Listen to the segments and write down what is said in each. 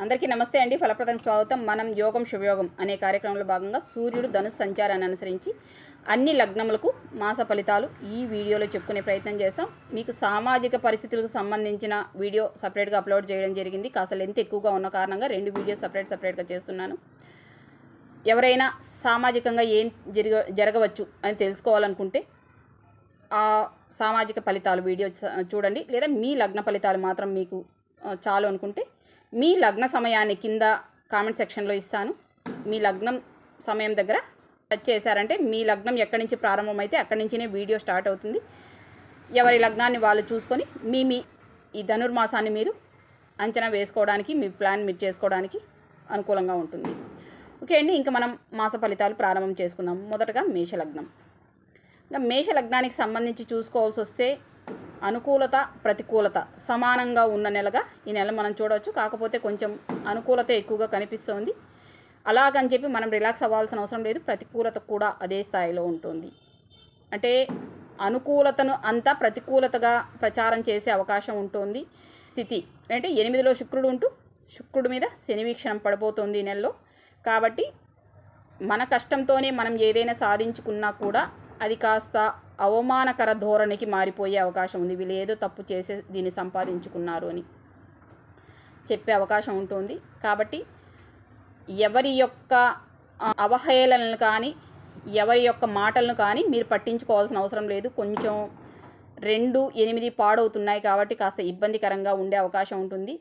అందరికీ నమస్తే అండి. ఫలప్రదం స్వాగతం. మనం యోగం శుభయోగం అనే కార్యక్రమంలో భాగంగా సూర్యుడు ధనుసు సంచారాన్ని అనుసరించి అన్ని లగ్నములకు మాస ఫలితాలు ఈ వీడియోలో చెప్పుకునే ప్రయత్నం చేస్తాం. మీకు సామాజిక పరిస్థితులకు సంబంధించిన వీడియో సపరేట్గా అప్లోడ్ చేయడం జరిగింది. కాస్త లెంత్ ఎక్కువగా ఉన్న కారణంగా 2 వీడియోస్ సపరేట్గా చేస్తున్నాను. ఎవరైనా సామాజికంగా ఏం జరగవచ్చు అని తెలుసుకోవాలనుకుంటే ఆ సామాజిక ఫలితాలు వీడియో చూడండి. లేదా మీ లగ్న ఫలితాలు మాత్రం మీకు చాలు అనుకుంటే మీ లగ్న సమయాన్ని కింద కామెంట్ సెక్షన్లో ఇస్తాను. మీ లగ్నం సమయం దగ్గర టచ్ చేశారంటే మీ లగ్నం ఎక్కడి నుంచి ప్రారంభమైతే అక్కడి నుంచినే వీడియో స్టార్ట్ అవుతుంది. ఎవరి లగ్నాన్ని వాళ్ళు చూసుకొని మీ ఈ ధనుర్మాసాన్ని మీరు అంచనా వేసుకోవడానికి, మీ ప్లాన్ మీరు చేసుకోవడానికి అనుకూలంగా ఉంటుంది. ఓకే అండి, ఇంకా మనం మాస ఫలితాలు ప్రారంభం చేసుకుందాం. మొదటగా మేషలగ్నం. ఇంకా మేషలగ్నానికి సంబంధించి చూసుకోవాల్సి వస్తే అనుకూలత ప్రతికూలత సమానంగా ఉన్న నెలగా ఈ నెల మనం చూడవచ్చు. కాకపోతే కొంచెం అనుకూలత ఎక్కువగా కనిపిస్తుంది. అలాగని చెప్పి మనం రిలాక్స్ అవ్వాల్సిన అవసరం లేదు. ప్రతికూలత కూడా అదే స్థాయిలో ఉంటుంది. అంటే అనుకూలతను అంతా ప్రతికూలతగా ప్రచారం చేసే అవకాశం ఉంటుంది. స్థితి అంటే 8లో శుక్రుడు ఉంటూ శుక్రుడి మీద శని వీక్షణం పడిపోతుంది ఈ నెలలో. కాబట్టి మన కష్టంతోనే మనం ఏదైనా సాధించుకున్నా కూడా అది కాస్త అవమానకర ధోరణికి మారిపోయే అవకాశం ఉంది. వీళ్ళు ఏదో తప్పు చేసే దీన్ని సంపాదించుకున్నారు అని చెప్పే అవకాశం ఉంటుంది. కాబట్టి ఎవరి యొక్క అవహేళనలు కానీ ఎవరి యొక్క మాటలను కానీ మీరు పట్టించుకోవాల్సిన అవసరం లేదు. కొంచెం 2-8 పాడవుతున్నాయి కాబట్టి కాస్త ఇబ్బందికరంగా ఉండే అవకాశం ఉంటుంది.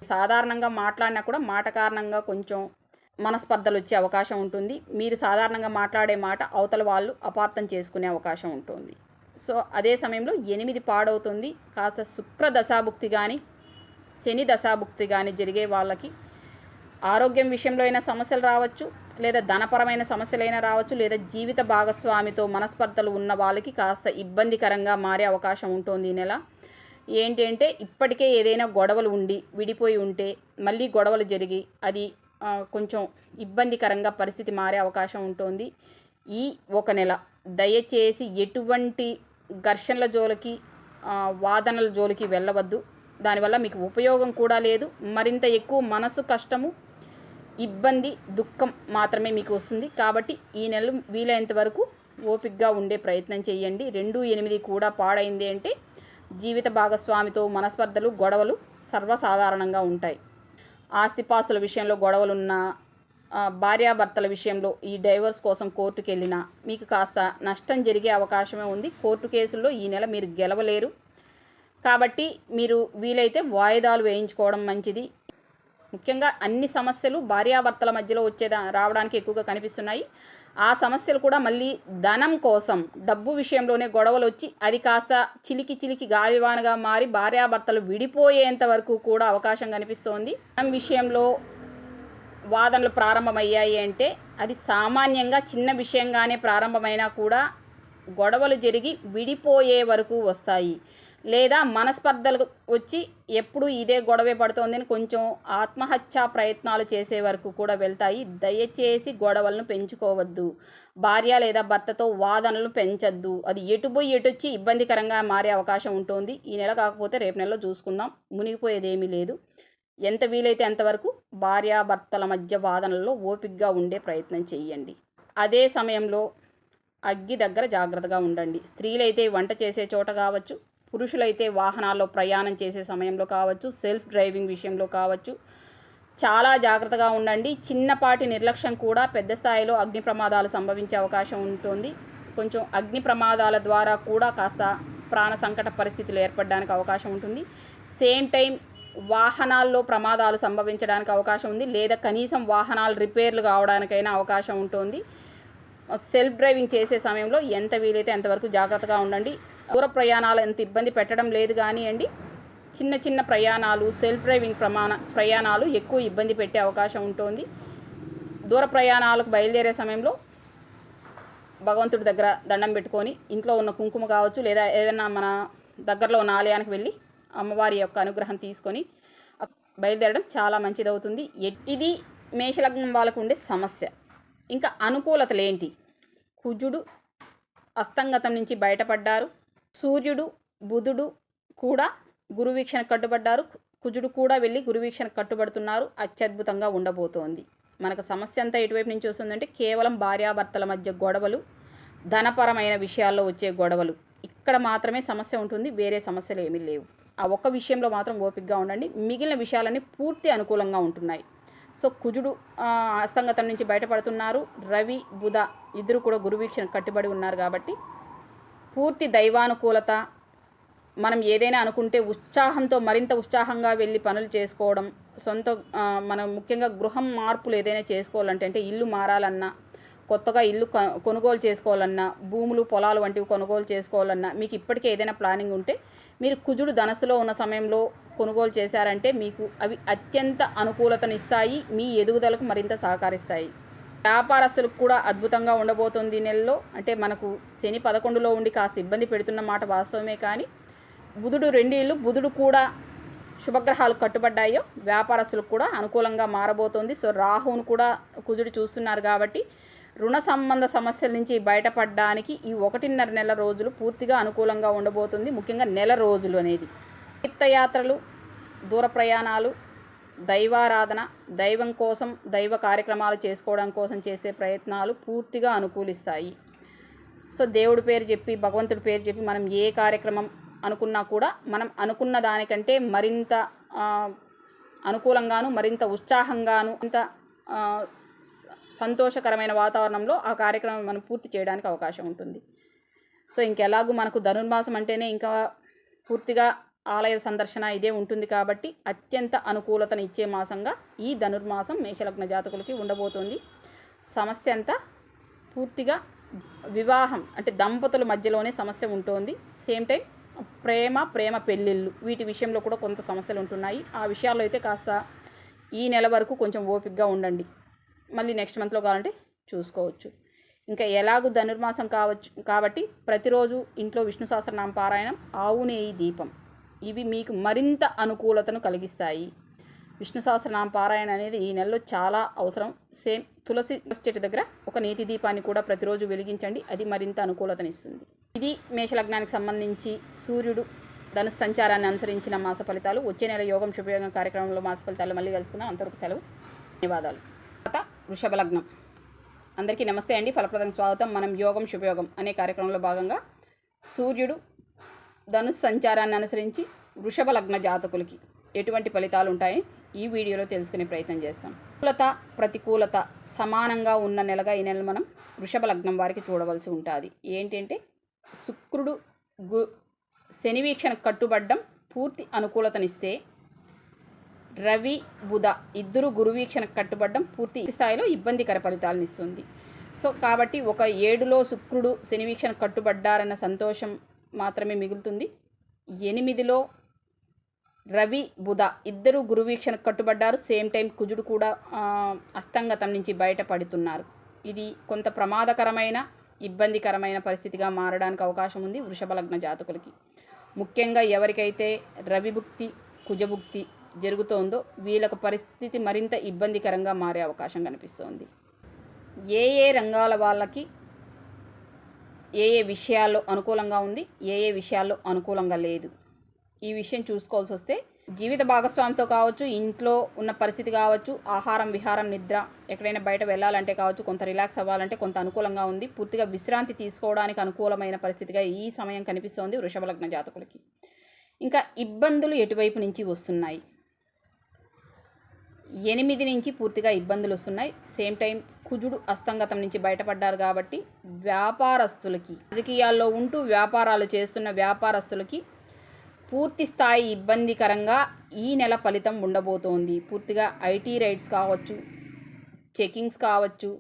సాధారణంగా మాట్లాడినా కూడా మాట కారణంగా కొంచెం మనస్పర్ధలు వచ్చే అవకాశం ఉంటుంది. మీరు సాధారణంగా మాట్లాడే మాట అవతల వాళ్ళు అపార్థం చేసుకునే అవకాశం ఉంటుంది. సో అదే సమయంలో 8 పాడవుతుంది. కాస్త శుక్ర దశాభుక్తి కానీ శని దశాభుక్తి కానీ జరిగే వాళ్ళకి ఆరోగ్యం విషయంలో అయినా సమస్యలు రావచ్చు, లేదా ధనపరమైన సమస్యలైనా రావచ్చు, లేదా జీవిత భాగస్వామితో మనస్పర్ధలు ఉన్న వాళ్ళకి కాస్త ఇబ్బందికరంగా మారే అవకాశం ఉంటుంది ఈ నెల. ఏంటి అంటే ఇప్పటికే ఏదైనా గొడవలు ఉండి విడిపోయి ఉంటే మళ్ళీ గొడవలు జరిగి అది కొంచెం ఇబ్బందికరంగా పరిస్థితి మారే అవకాశం ఉంటుంది ఈ ఒక నెల. దయచేసి ఎటువంటి ఘర్షణల జోలికి వాదనల జోలికి వెళ్ళవద్దు. దానివల్ల మీకు ఉపయోగం కూడా లేదు. మరింత ఎక్కువ మనసు కష్టము, ఇబ్బంది, దుఃఖం మాత్రమే మీకు వస్తుంది. కాబట్టి ఈ నెల వీలైనంత వరకు ఓపికగా ఉండే ప్రయత్నం చేయండి. 2-8 కూడా పాడైంది అంటే జీవిత భాగస్వామితో మనస్పర్ధలు, గొడవలు సర్వసాధారణంగా ఉంటాయి. ఆస్తిపాస్తుల విషయంలో గొడవలున్న భార్యాభర్తల విషయంలో ఈ డైవర్స్ కోసం కోర్టుకు వెళ్ళినా మీకు కాస్త నష్టం జరిగే అవకాశమే ఉంది. కోర్టు కేసుల్లో ఈ నెల మీరు గెలవలేరు. కాబట్టి మీరు వీలైతే వాయిదాలు వేయించుకోవడం మంచిది. ముఖ్యంగా అన్ని సమస్యలు భార్యాభర్తల మధ్యలో రావడానికి ఎక్కువగా కనిపిస్తున్నాయి. ఆ సమస్యలు కూడా మళ్ళీ ధనం కోసం, డబ్బు విషయంలోనే గొడవలు వచ్చి అది కాస్త చిలికి గాలివానగా మారి భార్యాభర్తలు విడిపోయేంత వరకు కూడా అవకాశం కనిపిస్తోంది. ధనం విషయంలో వాదనలు ప్రారంభమయ్యాయి అంటే అది సామాన్యంగా చిన్న విషయంగానే ప్రారంభమైనా కూడా గొడవలు జరిగి విడిపోయే వరకు వస్తాయి. లేదా మనస్పర్ధలు వచ్చి ఎప్పుడు ఇదే గొడవే పడుతోందని కొంచెం ఆత్మహత్యా ప్రయత్నాలు చేసే వరకు కూడా వెళ్తాయి. దయచేసి గొడవలను పెంచుకోవద్దు. భార్య లేదా భర్తతో వాదనలు పెంచద్దు. అది ఎటుపోయి ఎటొచ్చి ఇబ్బందికరంగా మారే అవకాశం ఉంటుంది. ఈ నెల కాకపోతే రేపు నెలలో చూసుకుందాం. మునిగిపోయేదేమీ లేదు. ఎంత వీలైతే అంతవరకు భార్యాభర్తల మధ్య వాదనల్లో ఓపికగా ఉండే ప్రయత్నం చేయండి. అదే సమయంలో అగ్గి దగ్గర జాగ్రత్తగా ఉండండి. స్త్రీలైతే వంట చేసే చోట కావచ్చు, పురుషులైతే వాహనాల్లో ప్రయాణం చేసే సమయంలో కావచ్చు, సెల్ఫ్ డ్రైవింగ్ విషయంలో కావచ్చు, చాలా జాగ్రత్తగా ఉండండి. చిన్నపాటి నిర్లక్ష్యం కూడా పెద్ద స్థాయిలో అగ్ని ప్రమాదాలు సంభవించే అవకాశం ఉంటుంది. కొంచెం అగ్ని ప్రమాదాల ద్వారా కూడా కాస్త ప్రాణ సంకట పరిస్థితులు ఏర్పడడానికి అవకాశం ఉంటుంది. సేమ్ టైం వాహనాల్లో ప్రమాదాలు సంభవించడానికి అవకాశం ఉంది. లేదా కనీసం వాహనాలు రిపేర్లు కావడానికైనా అవకాశం ఉంటుంది. సెల్ఫ్ డ్రైవింగ్ చేసే సమయంలో ఎంత వీలైతే అంతవరకు జాగ్రత్తగా ఉండండి. దూర ప్రయాణాలు ఎంత ఇబ్బంది పెట్టడం లేదు కానివ్వండి, చిన్న ప్రయాణాలు, సెల్ఫ్ డ్రైవింగ్ ప్రయాణాలు ఎక్కువ ఇబ్బంది పెట్టే అవకాశం ఉంటుంది. దూర ప్రయాణాలకు బయలుదేరే సమయంలో భగవంతుడి దగ్గర దండం పెట్టుకొని ఇంట్లో ఉన్న కుంకుమ కావచ్చు, లేదా ఏదైనా మన దగ్గరలో ఉన్న ఆలయానికి వెళ్ళి అమ్మవారి యొక్క అనుగ్రహం తీసుకొని బయలుదేరడం చాలా మంచిదవుతుంది. ఇది మేషలగ్నం వాళ్ళకు ఉండే సమస్య. ఇంకా అనుకూలతలు ఏంటి? కుజుడు అస్తంగతం నుంచి బయటపడ్డారు. సూర్యుడు, బుధుడు కూడా గురు వీక్షణ కట్టుబడ్డారు. కుజుడు కూడా వెళ్ళి గురువీక్షణకు కట్టుబడుతున్నారు. అత్యద్భుతంగా ఉండబోతోంది. మనకు సమస్య అంతా ఎటువైపు నుంచి వస్తుందంటే కేవలం భార్యాభర్తల మధ్య గొడవలు, ధనపరమైన విషయాల్లో వచ్చే గొడవలు, ఇక్కడ మాత్రమే సమస్య ఉంటుంది. వేరే సమస్యలు ఏమీ లేవు. ఆ ఒక్క విషయంలో మాత్రం ఓపికగా ఉండండి. మిగిలిన విషయాలన్నీ పూర్తి అనుకూలంగా ఉంటున్నాయి. సో కుజుడు అస్తంగతం నుంచి బయటపడుతున్నారు. రవి, బుధ ఇద్దరు కూడా గురువీక్షణకు కట్టుబడి ఉన్నారు కాబట్టి పూర్తి దైవానుకూలత. మనం ఏదైనా అనుకుంటే ఉత్సాహంతో మరింత ఉత్సాహంగా వెళ్ళి పనులు చేసుకోవడం, సొంత మనం ముఖ్యంగా గృహం మార్పులు ఏదైనా చేసుకోవాలంటే, అంటే ఇల్లు మారాలన్నా, కొత్తగా ఇల్లు కొనుగోలు చేసుకోవాలన్నా, భూములు పొలాలు వంటివి కొనుగోలు చేసుకోవాలన్నా, మీకు ఇప్పటికే ఏదైనా ప్లానింగ్ ఉంటే మీరు కుజుడు ధనస్సులో ఉన్న సమయంలో కొనుగోలు చేశారంటే మీకు అవి అత్యంత అనుకూలతనిస్తాయి. మీ ఎదుగుదలకు మరింత సహకరిస్తాయి. వ్యాపారస్తులకు కూడా అద్భుతంగా ఉండబోతుంది ఈ నెలలో. అంటే మనకు శని 11లో ఉండి కాస్త ఇబ్బంది పెడుతున్న మాట వాస్తవమే, కానీ బుధుడు 2 ఇళ్ళు, బుధుడు కూడా శుభగ్రహాలు కట్టుబడ్డాయో వ్యాపారస్తులకు కూడా అనుకూలంగా మారబోతోంది. సో రాహువును కూడా కుజుడు చూస్తున్నారు కాబట్టి రుణ సంబంధ సమస్యల నుంచి బయటపడడానికి ఈ 1.5 నెల రోజులు పూర్తిగా అనుకూలంగా ఉండబోతుంది. ముఖ్యంగా నెల రోజులు అనేది తీర్థయాత్రలు, దూర ప్రయాణాలు, దైవారాధన, దైవం కోసం దైవ కార్యక్రమాలు చేసుకోవడం కోసం చేసే ప్రయత్నాలు పూర్తిగా అనుకూలిస్తాయి. సో దేవుడి పేరు చెప్పి, భగవంతుడి పేరు చెప్పి మనం ఏ కార్యక్రమం అనుకున్నా కూడా మనం అనుకున్న దానికంటే మరింత అనుకూలంగాను, మరింత ఉత్సాహంగాను, ఇంత సంతోషకరమైన వాతావరణంలో ఆ కార్యక్రమం మనం పూర్తి చేయడానికి అవకాశం ఉంటుంది. సో ఇంకెలాగూ మనకు ధనుర్మాసం అంటేనే ఇంకా పూర్తిగా ఆలయ సందర్శన ఇదే ఉంటుంది కాబట్టి అత్యంత అనుకూలతను ఇచ్చే మాసంగా ఈ ధనుర్మాసం మేషలగ్న జాతకులకి ఉండబోతోంది. సమస్య అంతా పూర్తిగా వివాహం అంటే దంపతుల మధ్యలోనే సమస్య ఉంటుంది. సేమ్ టైం ప్రేమ పెళ్ళిళ్ళు వీటి విషయంలో కూడా కొంత సమస్యలు ఉంటున్నాయి. ఆ విషయాల్లో అయితే కాస్త ఈ నెల వరకు కొంచెం ఓపికగా ఉండండి. మళ్ళీ నెక్స్ట్ మంత్లో కావాలంటే చూసుకోవచ్చు. ఇంకా ఎలాగూ ధనుర్మాసం కాబట్టి ప్రతిరోజు ఇంట్లో విష్ణు సహస్రనామ పారాయణం, ఆవు నెయ్యి దీపం ఇవి మీకు మరింత అనుకూలతను కలిగిస్తాయి. విష్ణు సహస్రనామ పారాయణ అనేది ఈ నెలలో చాలా అవసరం. సేమ్ తులసి చెట్టు దగ్గర ఒక నీతి దీపాన్ని కూడా ప్రతిరోజు వెలిగించండి, అది మరింత అనుకూలతనిస్తుంది. ఇది మేషలగ్నానికి సంబంధించి సూర్యుడు ధనుసు సంచారాన్ని అనుసరించిన మాస ఫలితాలు. వచ్చే నెల యోగం శుభయోగం కార్యక్రమంలో మాస ఫలితాలు మళ్ళీ కలుసుకుందాం. అంతవరకు సెలవు, ధన్యవాదాలు. తర్వాత వృషభ లగ్నం. అందరికీ నమస్తే అండి, ఫలప్రదం స్వాగతం. మనం యోగం శుభయోగం అనే కార్యక్రమంలో భాగంగా సూర్యుడు ధనుసు సంచారాన్ని అనుసరించి వృషభ లగ్న జాతకులకి ఎటువంటి ఫలితాలు ఉంటాయి ఈ వీడియోలో తెలుసుకునే ప్రయత్నం చేస్తాం. అనుకూలత, ప్రతికూలత సమానంగా ఉన్న నెలగా ఈ నెల మనం వృషభ లగ్నం వారికి చూడవలసి ఉంటుంది. ఏంటంటే శుక్రుడు శని వీక్షణకు కట్టుబడ్డం పూర్తి అనుకూలతనిస్తే, రవి, బుధ ఇద్దరు గురువీక్షణకు కట్టుబడ్డం పూర్తి స్థాయిలో ఇబ్బందికర ఫలితాలను ఇస్తుంది. సో కాబట్టి ఒక 7లో శుక్రుడు శని వీక్షణకు కట్టుబడ్డారన్న సంతోషం మాత్రమే మిగులుతుంది. 8లో రవి, బుధ ఇద్దరు గురువీక్షణకు కట్టుబడ్డారు. సేమ్ టైం కుజుడు కూడా అస్తంగతం నుంచి బయటపడుతున్నారు. ఇది కొంత ప్రమాదకరమైన, ఇబ్బందికరమైన పరిస్థితిగా మారడానికి అవకాశం ఉంది వృషభ లగ్న జాతకులకి. ముఖ్యంగా ఎవరికైతే రవిభుక్తి, కుజభుక్తి జరుగుతోందో వీళ్ళకు పరిస్థితి మరింత ఇబ్బందికరంగా మారే అవకాశం కనిపిస్తోంది. ఏ రంగాల వాళ్ళకి ఏ విషయాల్లో అనుకూలంగా ఉంది, ఏ విషయాల్లో అనుకూలంగా లేదు, ఈ విషయం చూసుకోవాల్సి వస్తే జీవిత భాగస్వామితో కావచ్చు, ఇంట్లో ఉన్న పరిస్థితి కావచ్చు, ఆహారం, విహారం, నిద్ర, ఎక్కడైనా బయట వెళ్ళాలంటే కావచ్చు, కొంత రిలాక్స్ అవ్వాలంటే కొంత అనుకూలంగా ఉంది. పూర్తిగా విశ్రాంతి తీసుకోవడానికి అనుకూలమైన పరిస్థితిగా ఈ సమయం కనిపిస్తోంది వృషభ లగ్న జాతకులకి. ఇంకా ఇబ్బందులు ఎటువైపు నుంచి వస్తున్నాయి? 8 నుంచి పూర్తిగా ఇబ్బందులు వస్తున్నాయి. సేమ్ టైం కుజుడు అస్తంగతం నుంచి బయటపడ్డారు కాబట్టి వ్యాపారస్తులకి, రాజకీయాల్లో ఉంటూ వ్యాపారాలు చేస్తున్న వ్యాపారస్తులకి పూర్తి స్థాయి ఇబ్బందికరంగా ఈ నెల ఫలితం ఉండబోతోంది. పూర్తిగా ఐటీ రైడ్స్ కావచ్చు, చెకింగ్స్ కావచ్చు,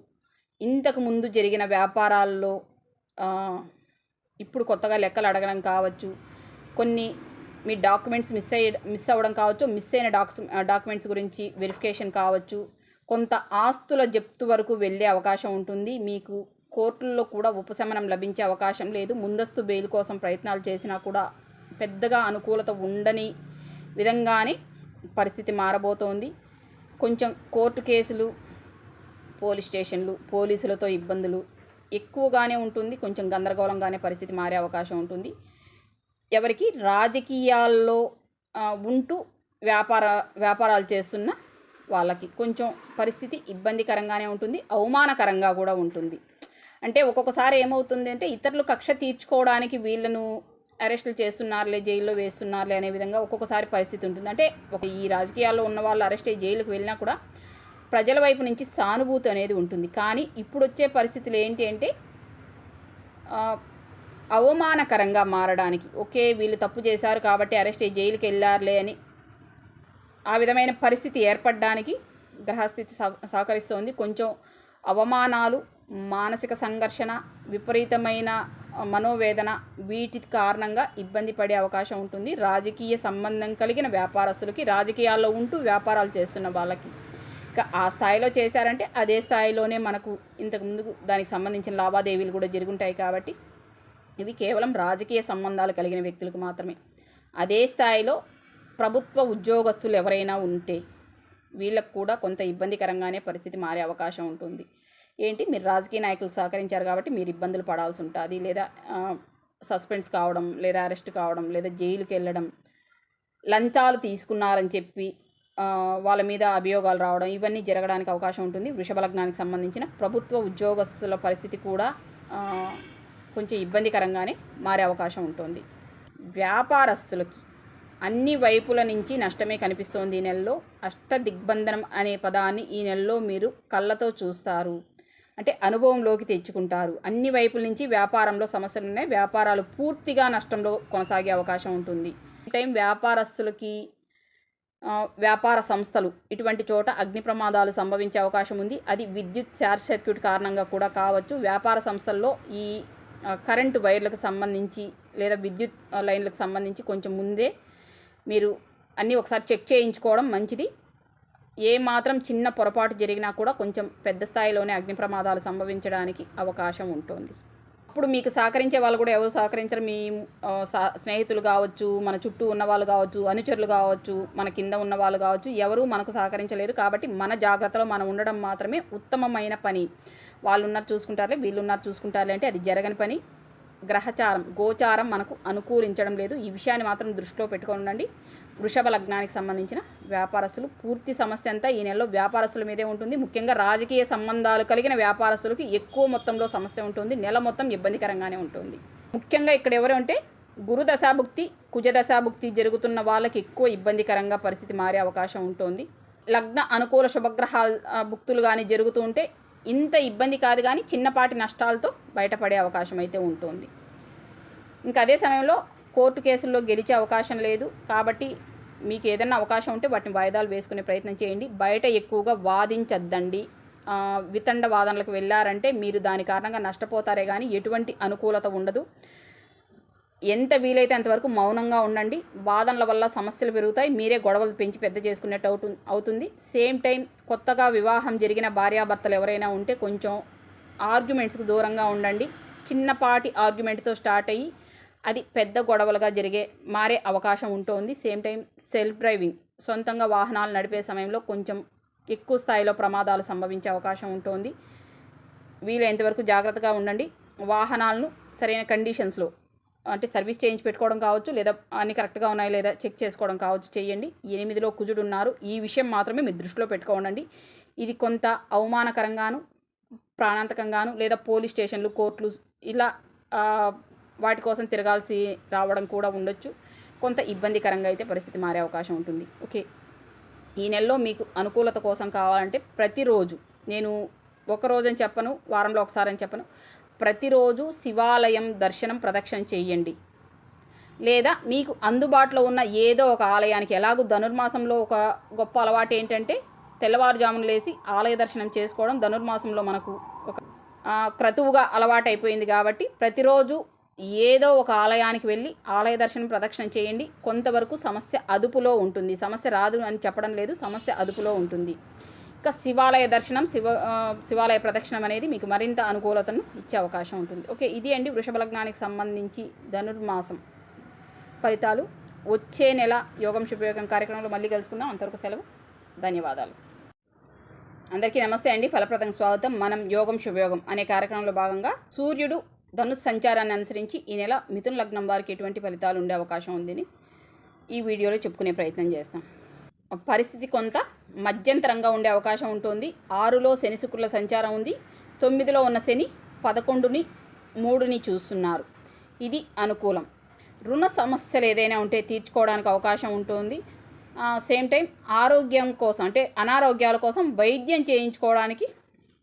ఇంతకు ముందు జరిగిన వ్యాపారాల్లో ఇప్పుడు కొత్తగా లెక్కలు అడగడం కావచ్చు, కొన్ని మీ డాక్యుమెంట్స్ మిస్ అవ్వడం కావచ్చు, మిస్ అయిన డాక్యుమెంట్స్ గురించి వెరిఫికేషన్ కావచ్చు, కొంత ఆస్తుల జప్తు వరకు వెళ్ళే అవకాశం ఉంటుంది. మీకు కోర్టుల్లో కూడా ఉపశమనం లభించే అవకాశం లేదు. ముందస్తు బెయిల్ కోసం ప్రయత్నాలు చేసినా కూడా పెద్దగా అనుకూలత ఉండని విధంగానే పరిస్థితి మారబోతోంది. కొంచెం కోర్టు కేసులు, పోలీస్ స్టేషన్లు, పోలీసులతో ఇబ్బందులు ఎక్కువగానే ఉంటుంది. కొంచెం గందరగోళంగానే పరిస్థితి మారే అవకాశం ఉంటుంది. ఎవరికి రాజకీయాల్లో ఉంటూ వ్యాపారాలు చేస్తున్న వాళ్ళకి కొంచెం పరిస్థితి ఇబ్బందికరంగానే ఉంటుంది, అవమానకరంగా కూడా ఉంటుంది. అంటే ఒక్కొక్కసారి ఏమవుతుంది అంటే ఇతరులు కక్ష తీర్చుకోవడానికి వీళ్ళను అరెస్టులు చేస్తున్నారులే, జైల్లో వేస్తున్నారులే అనే విధంగా ఒక్కొక్కసారి పరిస్థితి ఉంటుంది. అంటే ఈ రాజకీయాల్లో ఉన్న వాళ్ళు అరెస్ట్ అయ్యి జైలుకు వెళ్ళినా కూడా ప్రజల వైపు నుంచి సానుభూతి అనేది ఉంటుంది. కానీ ఇప్పుడు వచ్చే పరిస్థితులు ఏంటి అంటే అవమానకరంగా మారడానికి, ఓకే వీళ్ళు తప్పు చేశారు కాబట్టి అరెస్ట్ అయ్యి జైలుకి వెళ్ళారులే అని ఆ విధమైన పరిస్థితి ఏర్పడడానికి గ్రహస్థితి సహకరిస్తోంది. కొంచెం అవమానాలు, మానసిక సంఘర్షణ, విపరీతమైన మనోవేదన వీటి కారణంగా ఇబ్బంది పడే అవకాశం ఉంటుంది. రాజకీయ సంబంధం కలిగిన వ్యాపారస్తులకి, రాజకీయాల్లో ఉంటూ వ్యాపారాలు చేస్తున్న వాళ్ళకి ఇక ఆ స్థాయిలో చేశారంటే అదే స్థాయిలోనే మనకు ఇంతకుముందు దానికి సంబంధించిన లావాదేవీలు కూడా జరుగుంటాయి. కాబట్టి ఇవి కేవలం రాజకీయ సంబంధాలు కలిగిన వ్యక్తులకు మాత్రమే. అదే స్థాయిలో ప్రభుత్వ ఉద్యోగస్తులు ఎవరైనా ఉంటే వీళ్ళకు కూడా కొంత ఇబ్బందికరంగానే పరిస్థితి మారే అవకాశం ఉంటుంది. ఏంటి, మీరు రాజకీయ నాయకులు సహకరించారు కాబట్టి మీరు ఇబ్బందులు పడాల్సి ఉంటుంది, లేదా సస్పెండ్స్ కావడం, లేదా అరెస్ట్ కావడం, లేదా జైలుకి వెళ్ళడం, లంచాలు తీసుకున్నారని చెప్పి వాళ్ళ మీద అభియోగాలు రావడం, ఇవన్నీ జరగడానికి అవకాశం ఉంటుంది. వృషభ లగ్నానికి సంబంధించిన ప్రభుత్వ ఉద్యోగస్తుల పరిస్థితి కూడా కొంచెం ఇబ్బందికరంగానే మారే అవకాశం ఉంటుంది. వ్యాపారస్తులకి అన్ని వైపుల నుంచి నష్టమే కనిపిస్తోంది ఈ నెలలో. అష్టదిగ్బంధనం అనే పదాన్ని ఈ నెలలో మీరు కళ్ళతో చూస్తారు, అంటే అనుభవంలోకి తెచ్చుకుంటారు. అన్ని వైపుల నుంచి వ్యాపారంలో సమస్యలు ఉన్నాయి, వ్యాపారాలు పూర్తిగా నష్టంలో కొనసాగే అవకాశం ఉంటుంది. ఈ టైం వ్యాపారస్తులకి, వ్యాపార సంస్థలు ఇటువంటి చోట అగ్ని ప్రమాదాలు సంభవించే అవకాశం ఉంది. అది విద్యుత్ షార్ట్ సర్క్యూట్ కారణంగా కూడా కావచ్చు. వ్యాపార సంస్థల్లో ఈ కరెంటు వైర్లకు సంబంధించి లేదా విద్యుత్ లైన్లకు సంబంధించి కొంచెం ముందే మీరు అన్నీ ఒకసారి చెక్ చేయించుకోవడం మంచిది. ఏ మాత్రం చిన్న పొరపాటు జరిగినా కూడా కొంచెం పెద్ద స్థాయిలోనే అగ్ని ప్రమాదాలు సంభవించడానికి అవకాశం ఉంటుంది. అప్పుడు మీకు సహకరించే వాళ్ళు కూడా ఎవరు సహకరించరు, మీ స్నేహితులు కావచ్చు, మన చుట్టూ ఉన్న వాళ్ళు కావచ్చు, అనుచరులు కావచ్చు, మన కింద ఉన్న వాళ్ళు కావచ్చు, ఎవరు మనకు సహకరించలేరు. కాబట్టి మన జాగ్రత్తలో మనం ఉండడం మాత్రమే ఉత్తమమైన పని. వాళ్ళు ఉన్నారు చూసుకుంటారులే, వీళ్ళు ఉన్నారు చూసుకుంటారులే అంటే అది జరగని పని. గ్రహచారం, గోచారం మనకు అనుకూలించడం లేదు. ఈ విషయాన్ని మాత్రం దృష్టిలో పెట్టుకొని ఉండండి. వృషభ లగ్నానికి సంబంధించిన వ్యాపారస్తులు పూర్తి సమస్య అంతా ఈ నెలలో వ్యాపారస్తుల మీదే ఉంటుంది. ముఖ్యంగా రాజకీయ సంబంధాలు కలిగిన వ్యాపారస్తులకి ఎక్కువ మొత్తంలో సమస్య ఉంటుంది. నెల మొత్తం ఇబ్బందికరంగానే ఉంటుంది. ముఖ్యంగా ఇక్కడ ఎవరు అంటే గురు దశాభుక్తి, కుజ దశాభుక్తి జరుగుతున్న వాళ్ళకి ఎక్కువ ఇబ్బందికరంగా పరిస్థితి మారే అవకాశం ఉంటుంది. లగ్న అనుకూల శుభగ్రహాల భుక్తులు కానీ జరుగుతూ ఉంటే ఇంత ఇబ్బంది కాదు, కానీ చిన్నపాటి నష్టాలతో బయటపడే అవకాశం అయితే ఉంటుంది. ఇంకా అదే సమయంలో కోర్టు కేసుల్లో గెలిచే అవకాశం లేదు. కాబట్టి మీకు ఏదైనా అవకాశం ఉంటే వాటిని వాయిదాలు వేసుకునే ప్రయత్నం చేయండి. బయట ఎక్కువగా వాదించద్దండి. వితండ వాదనలకు వెళ్ళారంటే మీరు దాని కారణంగా నష్టపోతారే కానీ ఎటువంటి అనుకూలత ఉండదు. ఎంత వీలైతే అంతవరకు మౌనంగా ఉండండి. వాదనల వల్ల సమస్యలు పెరుగుతాయి, మీరే గొడవలు పెంచి పెద్ద చేసుకునేట్టు అవుతుంది. సేమ్ టైం కొత్తగా వివాహం జరిగిన భార్యాభర్తలు ఎవరైనా ఉంటే కొంచెం ఆర్గ్యుమెంట్స్కి దూరంగా ఉండండి. చిన్నపాటి ఆర్గ్యుమెంట్తో స్టార్ట్ అయ్యి అది పెద్ద గొడవలుగా మారే అవకాశం ఉంటుంది. సేమ్ టైం సెల్ఫ్ డ్రైవింగ్, సొంతంగా వాహనాలు నడిపే సమయంలో కొంచెం ఎక్కువ స్థాయిలో ప్రమాదాలు సంభవించే అవకాశం ఉంటుంది. వీలైనంతవరకు జాగ్రత్తగా ఉండండి. వాహనాలను సరైన కండిషన్స్లో అంటే సర్వీస్ చేయించి పెట్టుకోవడం కావచ్చు, లేదా అన్నీ కరెక్ట్గా ఉన్నాయి లేదా చెక్ చేసుకోవడం కావచ్చు చేయండి. 8లో కుజుడు ఉన్నారు, ఈ విషయం మాత్రమే మీరు దృష్టిలో పెట్టుకోండి. ఇది కొంత అవమానకరంగాను, ప్రాణాంతకంగాను, లేదా పోలీస్ స్టేషన్లు, కోర్టులు ఇలా వాటి కోసం తిరగాల్సి రావడం కూడా ఉండొచ్చు. కొంత ఇబ్బందికరంగా అయితే పరిస్థితి మారే అవకాశం ఉంటుంది. ఓకే, ఈ నెలలో మీకు అనుకూలత కోసం కావాలంటే ప్రతిరోజు, నేను ఒకరోజు అని చెప్పను, వారంలో ఒకసారి అని చెప్పను, ప్రతిరోజు శివాలయం దర్శనం ప్రదక్షిణ చేయండి. లేదా మీకు అందుబాటులో ఉన్న ఏదో ఒక ఆలయానికి, ఎలాగూ ధనుర్మాసంలో ఒక గొప్ప అలవాటు ఏంటంటే తెల్లవారుజామున లేచి ఆలయ దర్శనం చేసుకోవడం ధనుర్మాసంలో మనకు ఒక క్రతువుగా అలవాటు అయిపోయింది. కాబట్టి ప్రతిరోజు ఏదో ఒక ఆలయానికి వెళ్ళి ఆలయ దర్శనం ప్రదక్షిణ చేయండి. కొంతవరకు సమస్య అదుపులో ఉంటుంది. సమస్య రాదు అని చెప్పడం లేదు, సమస్య అదుపులో ఉంటుంది. ఇంకా శివాలయ దర్శనం, శివాలయ ప్రదక్షిణం అనేది మీకు మరింత అనుకూలతను ఇచ్చే అవకాశం ఉంటుంది. ఓకే, ఇది అండి వృషభ లగ్నానికి సంబంధించి ధనుర్మాసం ఫలితాలు. వచ్చే నెల యోగం శుభయోగం కార్యక్రమంలో మళ్ళీ కలుసుకుందాం. అంతవరకు సెలవు, ధన్యవాదాలు. అందరికీ నమస్తే అండి, ఫలప్రదం స్వాగతం. మనం యోగం శుభయోగం అనే కార్యక్రమంలో భాగంగా సూర్యుడు ధనుస్సు సంచారాన్ని అనుసరించి ఈ నెల మిథున లగ్నం వారికి ఎటువంటి ఫలితాలు ఉండే అవకాశం ఉందని ఈ వీడియోలో చెప్పుకునే ప్రయత్నం చేస్తాం. పరిస్థితి కొంత మధ్యంతరంగా ఉండే అవకాశం ఉంటుంది. 6లో శని శుక్రుల సంచారం ఉంది. 9లో ఉన్న శని 11ని 3ని చూస్తున్నారు. ఇది అనుకూలం. రుణ సమస్యలు ఏదైనా ఉంటే తీర్చుకోవడానికి అవకాశం ఉంటుంది. సేమ్ టైం ఆరోగ్యం కోసం అంటే అనారోగ్యాల కోసం వైద్యం చేయించుకోవడానికి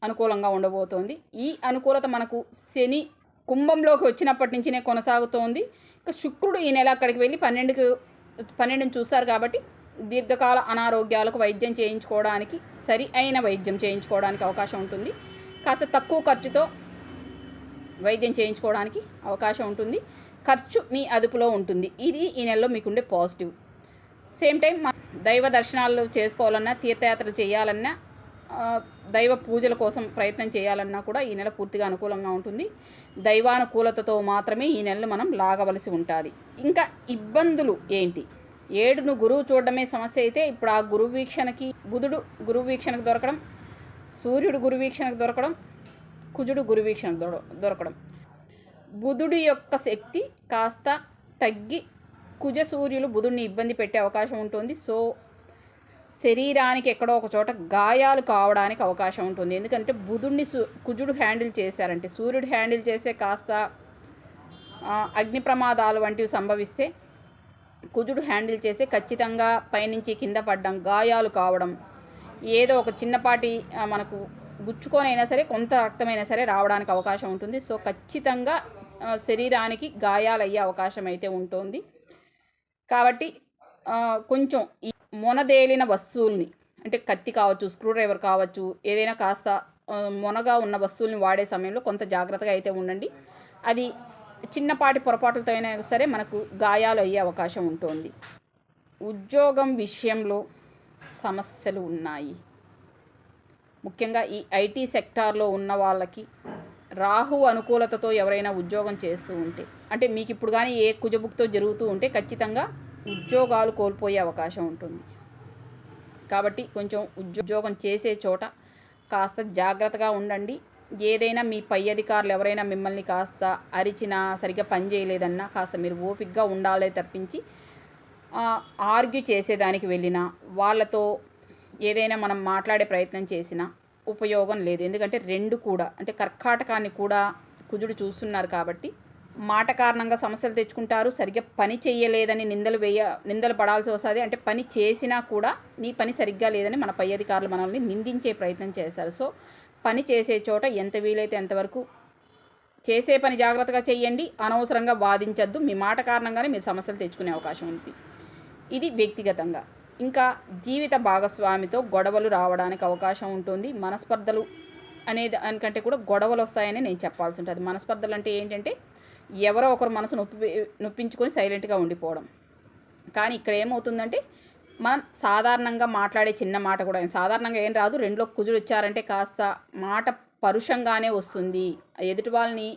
అనుకూలంగా ఉండబోతోంది. ఈ అనుకూలత మనకు శని కుంభంలోకి వచ్చినప్పటి నుంచినే కొనసాగుతోంది. ఇక శుక్రుడు ఈ నెల అక్కడికి వెళ్ళి 12ని చూస్తారు కాబట్టి దీర్ఘకాల అనారోగ్యాలకు వైద్యం చేయించుకోవడానికి సరి అయిన వైద్యం చేయించుకోవడానికి అవకాశం ఉంటుంది. కాస్త తక్కువ ఖర్చుతో వైద్యం చేయించుకోవడానికి అవకాశం ఉంటుంది. ఖర్చు మీ అదుపులో ఉంటుంది. ఇది ఈ నెలలో మీకుండే పాజిటివ్. సేమ్ టైం దైవ దర్శనాలు చేసుకోవాలన్నా, తీర్థయాత్రలు చేయాలన్నా, దైవ పూజల కోసం ప్రయత్నం చేయాలన్నా కూడా ఈ నెల పూర్తిగా అనుకూలంగా ఉంటుంది. దైవానుకూలతతో మాత్రమే ఈ నెలను మనం లాగవలసి ఉంటుంది. ఇంకా ఇబ్బందులు ఏంటి? 7ను గురువు చూడడమే సమస్య అయితే ఇప్పుడు ఆ గురువు వీక్షణకి బుధుడు గురువు వీక్షణకు దొరకడం, సూర్యుడు గురు వీక్షణకు దొరకడం, కుజుడు గురు వీక్షణకు దొరకడం, బుధుడి యొక్క శక్తి కాస్త తగ్గి కుజ సూర్యులు బుధుడిని ఇబ్బంది పెట్టే అవకాశం ఉంటుంది. సో శరీరానికి ఎక్కడో ఒక చోట గాయాలు కావడానికి అవకాశం ఉంటుంది. ఎందుకంటే బుధుడిని కుజుడు హ్యాండిల్ చేశారంటే, సూర్యుడు హ్యాండిల్ చేస్తే కాస్త అగ్ని ప్రమాదాలు వంటివి సంభవిస్తే, కుజుడు హ్యాండిల్ చేస్తే ఖచ్చితంగా పైనుంచి కింద పడడం, గాయాలు కావడం, ఏదో ఒక చిన్నపాటి మనకు గుచ్చుకొనైనా సరే కొంత రక్తమైనా సరే రావడానికి అవకాశం ఉంటుంది. సో ఖచ్చితంగా శరీరానికి గాయాలు అయ్యే అవకాశం అయితే ఉంటుంది. కాబట్టి కొంచెం ఈ మొనదేలిన వస్తువుల్ని అంటే కత్తి కావచ్చు, స్క్రూ డ్రైవర్ కావచ్చు, ఏదైనా కాస్త మొనగా ఉన్న వస్తువుల్ని వాడే సమయంలో కొంత జాగ్రత్తగా అయితే ఉండండి. అది చిన్నపాటి పొరపాట్లతో అయినా సరే మనకు గాయాలు అయ్యే అవకాశం ఉంటుంది. ఉద్యోగం విషయంలో సమస్యలు ఉన్నాయి. ముఖ్యంగా ఈ ఐటీ సెక్టార్లో ఉన్న వాళ్ళకి రాహు అనుకూలతతో ఎవరైనా ఉద్యోగం చేస్తూ ఉంటే, అంటే మీకు ఇప్పుడు కానీ ఏ కుజబుక్తో జరుగుతూ ఉంటే ఖచ్చితంగా ఉద్యోగాలు కోల్పోయే అవకాశం ఉంటుంది. కాబట్టి కొంచెం ఉద్యోగం చేసే చోట కాస్త జాగ్రత్తగా ఉండండి. ఏదైనా మీ పై అధికారులు ఎవరైనా మిమ్మల్ని కాస్త అరిచినా, సరిగ్గా పని చేయలేదన్నా కాస్త మీరు ఓపికగా ఉండాలే తప్పించి ఆర్గ్యూ చేసేదానికి వెళ్ళినా, వాళ్ళతో ఏదైనా మనం మాట్లాడే ప్రయత్నం చేసినా ఉపయోగం లేదు. ఎందుకంటే 2 కూడా అంటే కర్కాటకాన్ని కూడా కుజుడు చూస్తున్నారు కాబట్టి మాట కారణంగా సమస్యలు తెచ్చుకుంటారు. సరిగ్గా పని చేయలేదని నిందలు పడాల్సి వస్తుంది. అంటే పని చేసినా కూడా నీ పని సరిగ్గా లేదని మన పై అధికారులు మనల్ని నిందించే ప్రయత్నం చేశారు. సో పని చేసే చోట ఎంత వీలైతే అంతవరకు చేసే పని జాగ్రత్తగా చేయండి. అనవసరంగా వాదించద్దు. మీ మాట కారణంగానే మీరు సమస్యలు తెచ్చుకునే అవకాశం ఉంది. ఇది వ్యక్తిగతంగా. ఇంకా జీవిత భాగస్వామితో గొడవలు రావడానికి అవకాశం ఉంటుంది. మనస్పర్ధలు అనేది దానికంటే కూడా గొడవలు వస్తాయని నేను చెప్పాల్సి ఉంటుంది. మనస్పర్ధలు అంటే ఏంటంటే ఎవరో ఒకరు మనసు నొప్పించుకొని సైలెంట్గా ఉండిపోవడం. కానీ ఇక్కడ ఏమవుతుందంటే మనం సాధారణంగా మాట్లాడే చిన్న మాట కూడా సాధారణంగా ఏం రాదు. 2లో కుజుడు వచ్చారంటే కాస్త మాట పరుషంగానే వస్తుంది. ఎదుటి వాళ్ళని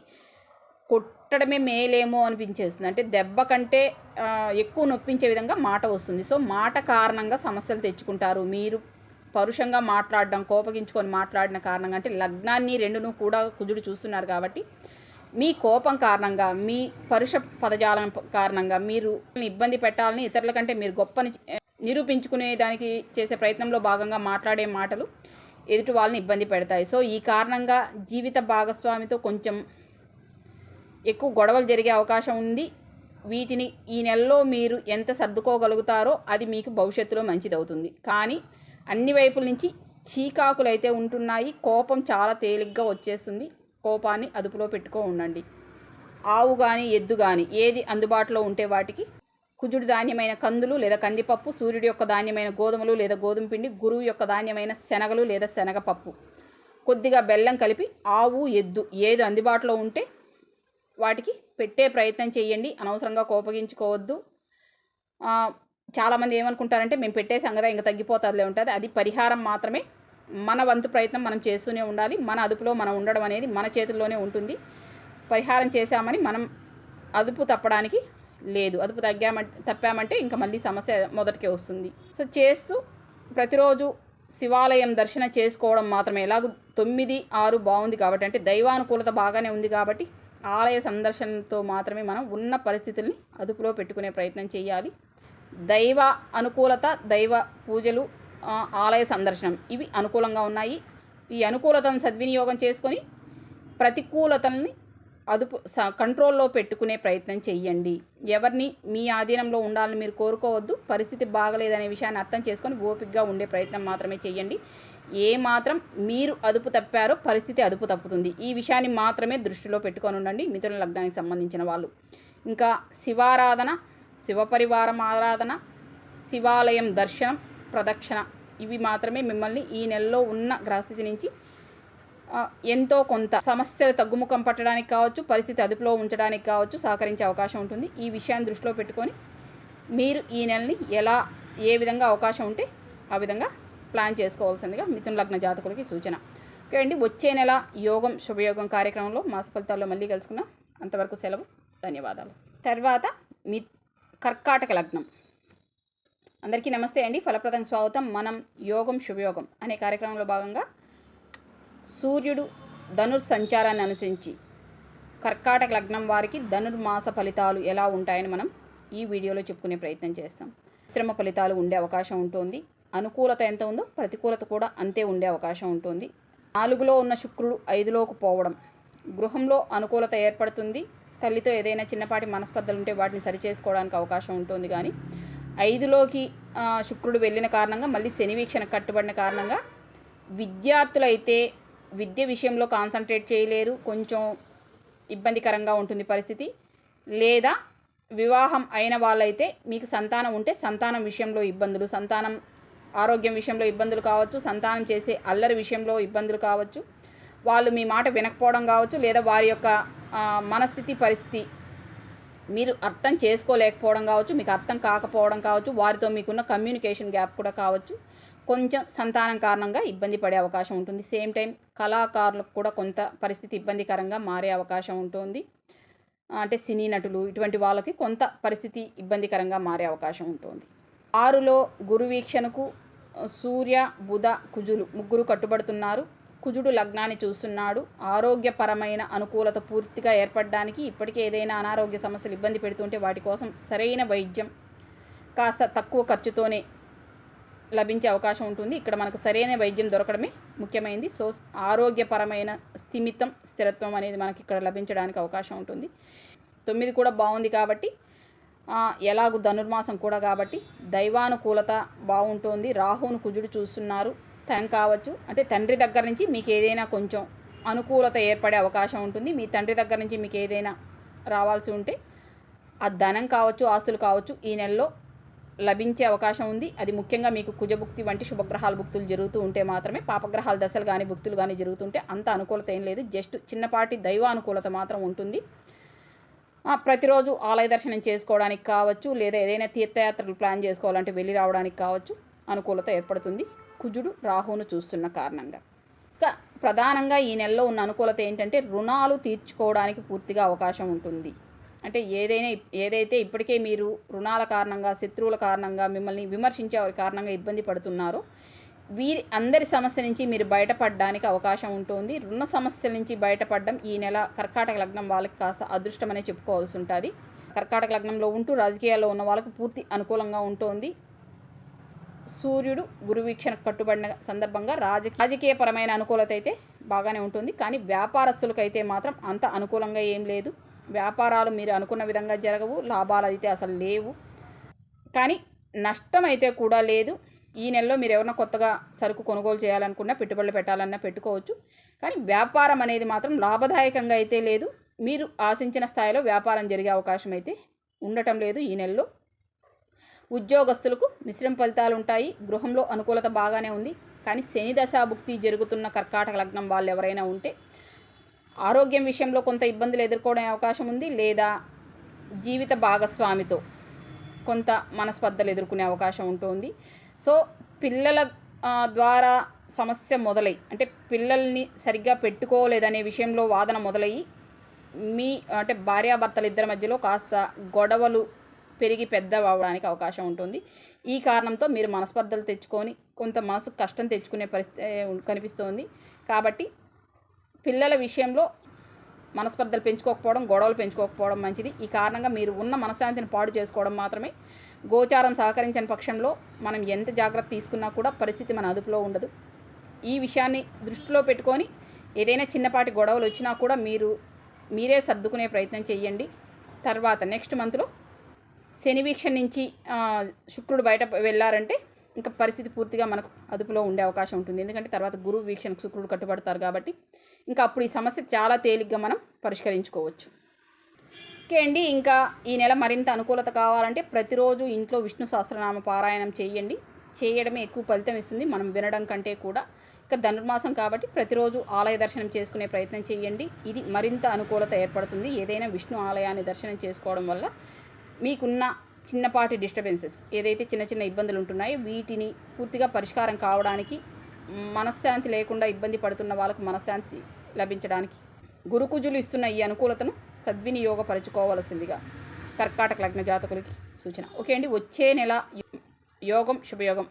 కొట్టడమే మేలేమో అనిపించేస్తుంది. అంటే దెబ్బ కంటే ఎక్కువ నొప్పించే విధంగా మాట వస్తుంది. సో మాట కారణంగా సమస్యలు తెచ్చుకుంటారు. మీరు పరుషంగా మాట్లాడడం, కోపగించుకొని మాట్లాడిన కారణంగా, అంటే లగ్నాన్ని 2ను కూడా కుజుడు చూస్తున్నారు కాబట్టి మీ కోపం కారణంగా, మీ పరుష పదజాలం కారణంగా మీరు ఇబ్బంది పెట్టాలని, ఇతరుల కంటే మీరు గొప్పని నిరూపించుకునే దానికి చేసే ప్రయత్నంలో భాగంగా మాట్లాడే మాటలు ఎదుటి వాళ్ళని ఇబ్బంది పెడతాయి. సో ఈ కారణంగా జీవిత భాగస్వామితో కొంచెం ఎక్కువ గొడవలు జరిగే అవకాశం ఉంది. వీటిని ఈ నెలలో మీరు ఎంత సర్దుకోగలుగుతారో అది మీకు భవిష్యత్తులో మంచిదవుతుంది. కానీ అన్ని వైపుల నుంచి చీకాకులు అయితే ఉంటున్నాయి. కోపం చాలా తేలిగ్గా వచ్చేస్తుంది. కోపాన్ని అదుపులో పెట్టుకో ఉండండి. ఆవు కానీ ఎద్దు కానీ ఏది అందుబాటులో ఉంటే వాటికి కుజుడి ధాన్యమైన కందులు లేదా కందిపప్పు, సూర్యుడి యొక్క ధాన్యమైన గోధుమలు లేదా గోధుమ పిండి, గురువు యొక్క ధాన్యమైన శనగలు లేదా శనగపప్పు, కొద్దిగా బెల్లం కలిపి ఆవు ఎద్దు ఏది అందుబాటులో ఉంటే వాటికి పెట్టే ప్రయత్నం చేయండి. అనవసరంగా కోపగించుకోవద్దు. చాలామంది ఏమనుకుంటారంటే మేము పెట్టేసాం కదా ఇంకా తగ్గిపోతుందిలే ఉంటుంది. అది పరిహారం మాత్రమే. మన వంతు ప్రయత్నం మనం చేస్తూనే ఉండాలి. మన అదుపులో మనం ఉండడం అనేది మన చేతుల్లోనే ఉంటుంది. పరిహారం చేశామని మనం అదుపు తప్పడానికి లేదు. అదుపు తప్పామంటే ఇంకా మళ్ళీ సమస్య మొదటికే వస్తుంది. సో చేస్తూ ప్రతిరోజు శివాలయం దర్శనం చేసుకోవడం మాత్రమే. ఎలాగో 9-6 బాగుంది కాబట్టి, అంటే దైవానుకూలత బాగానే ఉంది కాబట్టి ఆలయ సందర్శనంతో మాత్రమే మనం ఉన్న పరిస్థితుల్ని అదుపులో పెట్టుకునే ప్రయత్నం చేయాలి. దైవ అనుకూలత, దైవ పూజలు, ఆలయ సందర్శనం ఇవి అనుకూలంగా ఉన్నాయి. ఈ అనుకూలతను సద్వినియోగం చేసుకొని ప్రతికూలతల్ని కంట్రోల్లో పెట్టుకునే ప్రయత్నం చెయ్యండి. ఎవరిని మీ ఆధీనంలో ఉండాలని మీరు కోరుకోవద్దు. పరిస్థితి బాగలేదనే విషయాన్ని అర్థం చేసుకొని ఓపికగా ఉండే ప్రయత్నం మాత్రమే చెయ్యండి. ఏమాత్రం మీరు అదుపు తప్పారో పరిస్థితి అదుపు తప్పుతుంది. ఈ విషయాన్ని మాత్రమే దృష్టిలో పెట్టుకొని ఉండండి మిథున లగ్నానికి సంబంధించిన వాళ్ళు. ఇంకా శివారాధన, శివపరివారం ఆరాధన, శివాలయం దర్శనం, ప్రదక్షిణ ఇవి మాత్రమే మిమ్మల్ని ఈ నెలలో ఉన్న గ్రహస్థితి నుంచి ఎంతో కొంత సమస్యలు తగ్గుముఖం పట్టడానికి కావచ్చు, పరిస్థితి అదుపులో ఉంచడానికి కావచ్చు సహకరించే అవకాశం ఉంటుంది. ఈ విషయాన్ని దృష్టిలో పెట్టుకొని మీరు ఈ నెలని ఏ విధంగా అవకాశం ఉంటే ఆ విధంగా ప్లాన్ చేసుకోవాల్సిందిగా మిథున లగ్న జాతకులకి సూచన. ఓకే అండి, వచ్చే నెల యోగం శుభయోగం కార్యక్రమంలో మాస ఫలితాల్లో మళ్ళీ కలుసుకుందాం. అంతవరకు సెలవు, ధన్యవాదాలు. తర్వాత కర్కాటక లగ్నం. అందరికీ నమస్తే అండి, ఫలప్రదం స్వాగతం. మనం యోగం శుభయోగం అనే కార్యక్రమంలో భాగంగా సూర్యుడు సంచారాన్ని అనుసరించి కర్కాటక లగ్నం వారికి ధనుర్మాస ఫలితాలు ఎలా ఉంటాయని మనం ఈ వీడియోలో చెప్పుకునే ప్రయత్నం చేస్తాం. శ్రమ ఫలితాలు ఉండే అవకాశం ఉంటుంది. అనుకూలత ఎంత ఉందో ప్రతికూలత కూడా అంతే ఉండే అవకాశం ఉంటుంది. 4లో ఉన్న శుక్రుడు 5లోకి పోవడం గృహంలో అనుకూలత ఏర్పడుతుంది. తల్లితో ఏదైనా చిన్నపాటి మనస్పర్ధలు ఉంటే వాటిని సరిచేసుకోవడానికి అవకాశం ఉంటుంది. కానీ 5లోకి శుక్రుడు వెళ్ళిన కారణంగా మళ్ళీ శని వీక్షణ కట్టుబడిన కారణంగా విద్యార్థులైతే విద్య విషయంలో కాన్సన్ట్రేట్ చేయలేరు, కొంచెం ఇబ్బందికరంగా ఉంటుంది పరిస్థితి. లేదా వివాహం అయిన వాళ్ళైతే మీకు సంతానం ఉంటే సంతానం విషయంలో ఇబ్బందులు, సంతానం ఆరోగ్యం విషయంలో ఇబ్బందులు కావచ్చు, సంతానం చేసే అల్లరి విషయంలో ఇబ్బందులు కావచ్చు, వాళ్ళు మీ మాట వినకపోవడం కావచ్చు, లేదా వారి యొక్క మనస్థితి పరిస్థితి మీరు అర్థం చేసుకోలేకపోవడం కావచ్చు, మీకు అర్థం కాకపోవడం కావచ్చు, వారితో మీకున్న కమ్యూనికేషన్ గ్యాప్ కూడా కావచ్చు, కొంచెం సంతానం కారణంగా ఇబ్బంది పడే అవకాశం ఉంటుంది. సేమ్ టైం కళాకారులకు కూడా కొంత పరిస్థితి ఇబ్బందికరంగా మారే అవకాశం ఉంటుంది. అంటే సినీ నటులు ఇటువంటి వాళ్ళకి కొంత పరిస్థితి ఇబ్బందికరంగా మారే అవకాశం ఉంటుంది. 6లో గురు వీక్షణకు సూర్య బుధ కుజులు ముగ్గురు కట్టుబడుతున్నారు. కుజుడు లగ్నాన్ని చూస్తున్నాడు. ఆరోగ్యపరమైన అనుకూలత పూర్తిగా ఏర్పడడానికి, ఇప్పటికే ఏదైనా అనారోగ్య సమస్యలు ఇబ్బంది పెడుతుంటే వాటి కోసం సరైన వైద్యం కాస్త తక్కువ ఖర్చుతోనే లభించే అవకాశం ఉంటుంది. ఇక్కడ మనకు సరైన వైద్యం దొరకడమే ముఖ్యమైనది. సో ఆరోగ్యపరమైన స్థిరత్వం అనేది మనకి ఇక్కడ లభించడానికి అవకాశం ఉంటుంది. 9 కూడా బాగుంది కాబట్టి, ఎలాగూ ధనుర్మాసం కూడా కాబట్టి దైవానుకూలత బాగుంటుంది. రాహువును కుజుడు చూస్తున్నారు. కావచ్చు అంటే తండ్రి దగ్గర నుంచి మీకు ఏదైనా కొంచెం అనుకూలత ఏర్పడే అవకాశం ఉంటుంది. మీ తండ్రి దగ్గర నుంచి మీకు ఏదైనా రావాల్సి ఉంటే ఆ ధనం కావచ్చు, ఆస్తులు కావచ్చు ఈ నెలలో లభించే అవకాశం ఉంది. అది ముఖ్యంగా మీకు కుజభుక్తి వంటి శుభగ్రహాల భుక్తులు జరుగుతూ ఉంటే మాత్రమే. పాపగ్రహాల దశలు కానీ భుక్తులు కానీ జరుగుతుంటే అంత అనుకూలత ఏం లేదు. జస్ట్ చిన్నపాటి దైవానుకూలత మాత్రం ఉంటుంది. ప్రతిరోజు ఆలయ దర్శనం చేసుకోవడానికి కావచ్చు, లేదా ఏదైనా తీర్థయాత్రలు ప్లాన్ చేసుకోవాలంటే వెళ్ళి రావడానికి కావచ్చు అనుకూలత ఏర్పడుతుంది కుజుడు రాహువును చూస్తున్న కారణంగా. ఇంకా ప్రధానంగా ఈ నెలలో ఉన్న అనుకూలత ఏంటంటే రుణాలు తీర్చుకోవడానికి పూర్తిగా అవకాశం ఉంటుంది. అంటే ఏదైతే ఇప్పటికే మీరు రుణాల కారణంగా, శత్రువుల కారణంగా, మిమ్మల్ని విమర్శించే వారి కారణంగా ఇబ్బంది పడుతున్నారో వీరి అందరి సమస్య నుంచి మీరు బయటపడడానికి అవకాశం ఉంటుంది. రుణ సమస్యల నుంచి బయటపడడం ఈ నెల కర్కాటక లగ్నం వాళ్ళకి కాస్త అదృష్టమనే చెప్పుకోవాల్సి ఉంటుంది. కర్కాటక లగ్నంలో ఉంటూ రాజకీయాల్లో ఉన్న వాళ్ళకు పూర్తి అనుకూలంగా ఉంటుంది. సూర్యుడు గురు వీక్షణ కట్టుబడిన సందర్భంగా రాజకీయపరమైన అనుకూలత అయితే బాగానే ఉంటుంది. కానీ వ్యాపారస్తులకైతే మాత్రం అంత అనుకూలంగా ఏం లేదు. వ్యాపారాలు మీరు అనుకున్న విధంగా జరగవు, లాభాలు అయితే అసలు లేవు. కానీ నష్టం అయితే కూడా లేదు. ఈ నెలలో మీరు ఎవరైనా కొత్తగా సరుకు కొనుగోలు చేయాలనుకున్నా, పెట్టుబడులు పెట్టాలన్నా పెట్టుకోవచ్చు. కానీ వ్యాపారం అనేది మాత్రం లాభదాయకంగా అయితే లేదు. మీరు ఆశించిన స్థాయిలో వ్యాపారం జరిగే అవకాశం అయితే ఉండటం లేదు ఈ నెలలో. ఉద్యోగస్తులకు మిశ్రమ ఫలితాలు ఉంటాయి. గృహంలో అనుకూలత బాగానే ఉంది. కానీ శని దశాభుక్తి జరుగుతున్న కర్కాటక లగ్నం వాళ్ళు ఎవరైనా ఉంటే ఆరోగ్యం విషయంలో కొంత ఇబ్బందులు ఎదుర్కోవడం అవకాశం ఉంది. లేదా జీవిత భాగస్వామితో కొంత మనస్పర్ధలు ఎదుర్కొనే అవకాశం ఉంటుంది. సో పిల్లల ద్వారా సమస్య మొదలై, అంటే పిల్లల్ని సరిగ్గా పెట్టుకోలేదనే విషయంలో వాదన మొదలయ్యి అంటే భార్యాభర్తలు ఇద్దరి మధ్యలో కాస్త గొడవలు పెరిగి పెద్ద అవ్వడానికి అవకాశం ఉంటుంది. ఈ కారణంతో మీరు మనస్పర్ధలు తెచ్చుకొని కొంత మనసుకు కష్టం తెచ్చుకునే పరిస్థితి కనిపిస్తుంది. కాబట్టి పిల్లల విషయంలో మనస్పర్ధలు పెంచుకోకపోవడం, గొడవలు పెంచుకోకపోవడం మంచిది. ఈ కారణంగా మీరు ఉన్న మనశ్శాంతిని పాడు చేసుకోవడం మాత్రమే గోచారం సహకరించని పక్షంలో మనం ఎంత జాగ్రత్త తీసుకున్నా కూడా పరిస్థితి మన అదుపులో ఉండదు. ఈ విషయాన్ని దృష్టిలో పెట్టుకొని ఏదైనా చిన్నపాటి గొడవలు వచ్చినా కూడా మీరే సర్దుకునే ప్రయత్నం చేయండి. తర్వాత నెక్స్ట్ మంత్లో శని వీక్షణ నుంచి శుక్రుడు బయట వెళ్ళారంటే ఇంకా పరిస్థితి పూర్తిగా మనకు అదుపులో ఉండే అవకాశం ఉంటుంది. ఎందుకంటే తర్వాత గురువు వీక్షణకు శుక్రుడు కట్టుబడతారు కాబట్టి ఇంకా అప్పుడు ఈ సమస్య చాలా తేలిగ్గా మనం పరిష్కరించుకోవచ్చు. ఓకే అండి, ఇంకా ఈ నెల మరింత అనుకూలత కావాలంటే ప్రతిరోజు ఇంట్లో విష్ణు సహస్రనామ పారాయణం చేయండి. చేయడమే ఎక్కువ ఫలితం ఇస్తుంది మనం వినడం కంటే కూడా. ఇక ధనుర్మాసం కాబట్టి ప్రతిరోజు ఆలయ దర్శనం చేసుకునే ప్రయత్నం చేయండి. ఇది మరింత అనుకూలత ఏర్పడుతుంది. ఏదైనా విష్ణు ఆలయాన్ని దర్శనం చేసుకోవడం వల్ల మీకున్న చిన్నపాటి డిస్టర్బెన్సెస్ ఏదైతే చిన్న చిన్న ఇబ్బందులు ఉంటున్నాయో వీటిని పూర్తిగా పరిష్కారం కావడానికి, మనశ్శాంతి లేకుండా ఇబ్బంది పడుతున్న వాళ్ళకు మనశ్శాంతి లభించడానికి గురుకుజులు ఇస్తున్న ఈ అనుకూలతను సద్వినియోగపరచుకోవాల్సిందిగా కర్కాటక లగ్న జాతకులకి సూచన. ఓకే అండి, వచ్చే నెల యోగం శుభయోగం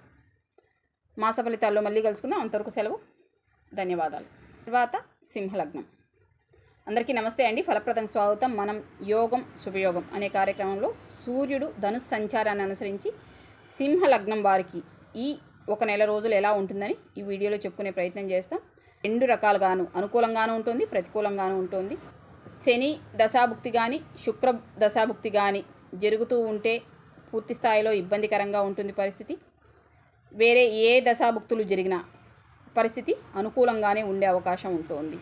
మాస ఫలితాల్లో మళ్ళీ కలుసుకుందాం. అంతవరకు సెలవు. ధన్యవాదాలు. తర్వాత సింహలగ్నం. అందరికీ నమస్తే అండి. ఫలప్రదం స్వాగతం. మనం యోగం శుభయోగం అనే కార్యక్రమంలో సూర్యుడు ధనుస్సు సంచారాన్ని అనుసరించి సింహలగ్నం వారికి ఈ ఒక నెల రోజులు ఎలా ఉంటుందని ఈ వీడియోలో చెప్పుకునే ప్రయత్నం చేస్తాం. రెండు రకాలుగాను అనుకూలంగానూ ఉంటుంది, ప్రతికూలంగానూ ఉంటుంది. శని దశాభుక్తి కానీ శుక్ర దశాభుక్తి కానీ జరుగుతూ ఉంటే పూర్తి స్థాయిలో ఇబ్బందికరంగా ఉంటుంది పరిస్థితి. వేరే ఏ దశాభుక్తులు జరిగినా పరిస్థితి అనుకూలంగానే ఉండే అవకాశం ఉంటుంది.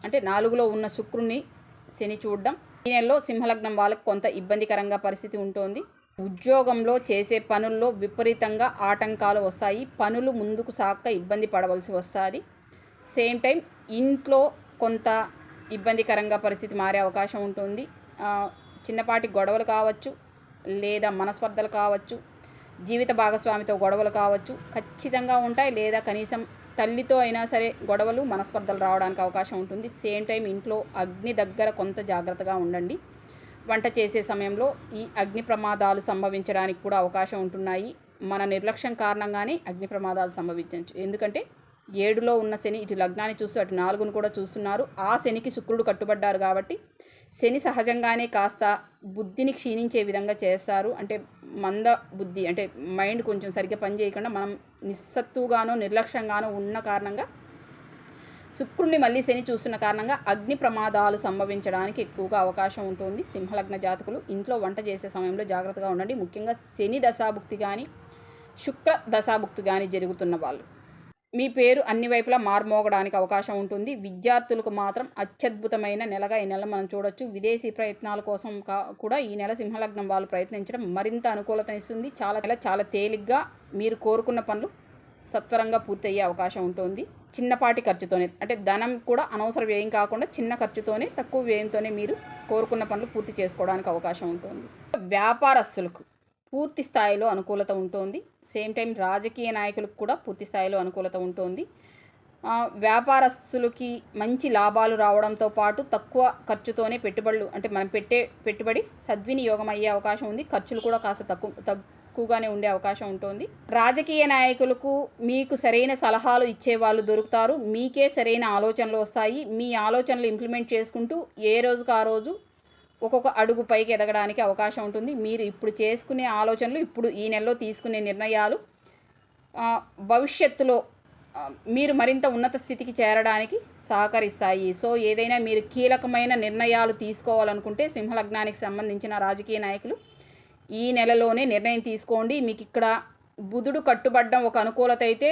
అంటే 4లో ఉన్న శుక్రుని శని చూడడం ఈ నెలలో సింహలగ్నం వాళ్ళకి కొంత ఇబ్బందికరంగా పరిస్థితి ఉంటుంది. ఉద్యోగంలో చేసే పనుల్లో విపరీతంగా ఆటంకాలు వస్తాయి. పనులు ముందుకు సాక్క ఇబ్బంది పడవలసి వస్తుంది. సేమ్ టైం ఇంట్లో కొంత ఇబ్బందికరంగా పరిస్థితి మారే అవకాశం ఉంటుంది. చిన్నపాటి గొడవలు కావచ్చు, లేదా మనస్పర్ధలు కావచ్చు, జీవిత భాగస్వామితో గొడవలు కావచ్చు, ఖచ్చితంగా ఉంటాయి. లేదా కనీసం తల్లితో అయినా సరే గొడవలు మనస్పర్ధలు రావడానికి అవకాశం ఉంటుంది. సేమ్ టైం ఇంట్లో అగ్ని దగ్గర కొంత జాగ్రత్తగా ఉండండి. వంట చేసే సమయంలో ఈ అగ్ని ప్రమాదాలు సంభవించడానికి కూడా అవకాశం ఉంటున్నాయి. మన నిర్లక్ష్యం కారణంగానే అగ్ని ప్రమాదాలు సంభవించవచ్చు. ఎందుకంటే 7లో ఉన్న శని ఇటు లగ్నాన్ని చూస్తూ అటు 4ను కూడా చూస్తున్నారు. ఆ శనికి శుక్రుడు కట్టుబడ్డారు కాబట్టి శని సహజంగానే కాస్త బుద్ధిని క్షీణించే విధంగా చేస్తారు. అంటే మంద బుద్ధి, అంటే మైండ్ కొంచెం సరిగ్గా పనిచేయకుండా మనం నిస్సత్తుగానో నిర్లక్ష్యంగానో ఉన్న కారణంగా శుక్రుడిని మళ్ళీ శని చూస్తున్న కారణంగా అగ్ని ప్రమాదాలు సంభవించడానికి ఎక్కువగా అవకాశం ఉంటుంది. సింహలగ్న జాతకులు ఇంట్లో వంట చేసే సమయంలో జాగ్రత్తగా ఉండండి. ముఖ్యంగా శని దశాభుక్తి కానీ శుక్ర దశాభుక్తి కానీ జరుగుతున్న వాళ్ళు మీ పేరు అన్ని వైపులా మారుమోగడానికి అవకాశం ఉంటుంది. విద్యార్థులకు మాత్రం అత్యద్భుతమైన నెలగా ఈ నెల మనం చూడొచ్చు. విదేశీ ప్రయత్నాల కోసం కూడా ఈ నెల సింహలగ్నం వాళ్ళు ప్రయత్నించడం మరింత అనుకూలతనిస్తుంది. చాలా తేలిగ్గా మీరు కోరుకున్న పనులు సత్వరంగా పూర్తయ్యే అవకాశం ఉంటుంది. చిన్నపాటి ఖర్చుతోనే, అంటే ధనం కూడా అనవసర వ్యయం కాకుండా చిన్న ఖర్చుతోనే, తక్కువ వ్యయంతోనే మీరు కోరుకున్న పనులు పూర్తి చేసుకోవడానికి అవకాశం ఉంటుంది. వ్యాపారస్తులకు పూర్తి స్థాయిలో అనుకూలత ఉంటుంది. సేమ్ టైం రాజకీయ నాయకులకు కూడా పూర్తి స్థాయిలో అనుకూలత ఉంటుంది. వ్యాపారస్తులకి మంచి లాభాలు రావడంతో పాటు తక్కువ ఖర్చుతోనే పెట్టుబడులు, అంటే మనం పెట్టే పెట్టుబడి సద్వినియోగం అయ్యే అవకాశం ఉంది. ఖర్చులు కూడా కాస్త తక్కువగానే ఉండే అవకాశం ఉంటుంది. రాజకీయ నాయకులకు మీకు సరైన సలహాలు ఇచ్చేవాళ్ళు దొరుకుతారు. మీకే సరైన ఆలోచనలు వస్తాయి. మీ ఆలోచనలు ఇంప్లిమెంట్ చేసుకుంటూ ఏ రోజుకు ఆ రోజు ఒక్కొక్క అడుగు పైకి ఎదగడానికి అవకాశం ఉంటుంది. మీరు ఇప్పుడు చేసుకునే ఆలోచనలు, ఇప్పుడు ఈ నెలలో తీసుకునే నిర్ణయాలు భవిష్యత్తులో మీరు మరింత ఉన్నత స్థితికి చేరడానికి సహకరిస్తాయి. సో ఏదైనా మీరు కీలకమైన నిర్ణయాలు తీసుకోవాలనుకుంటే సింహలగ్నానికి సంబంధించిన రాజకీయ నాయకులు ఈ నెలలోనే నిర్ణయం తీసుకోండి. మీకు ఇక్కడ బుధుడు కట్టుబడ్డం ఒక అనుకూలత అయితే,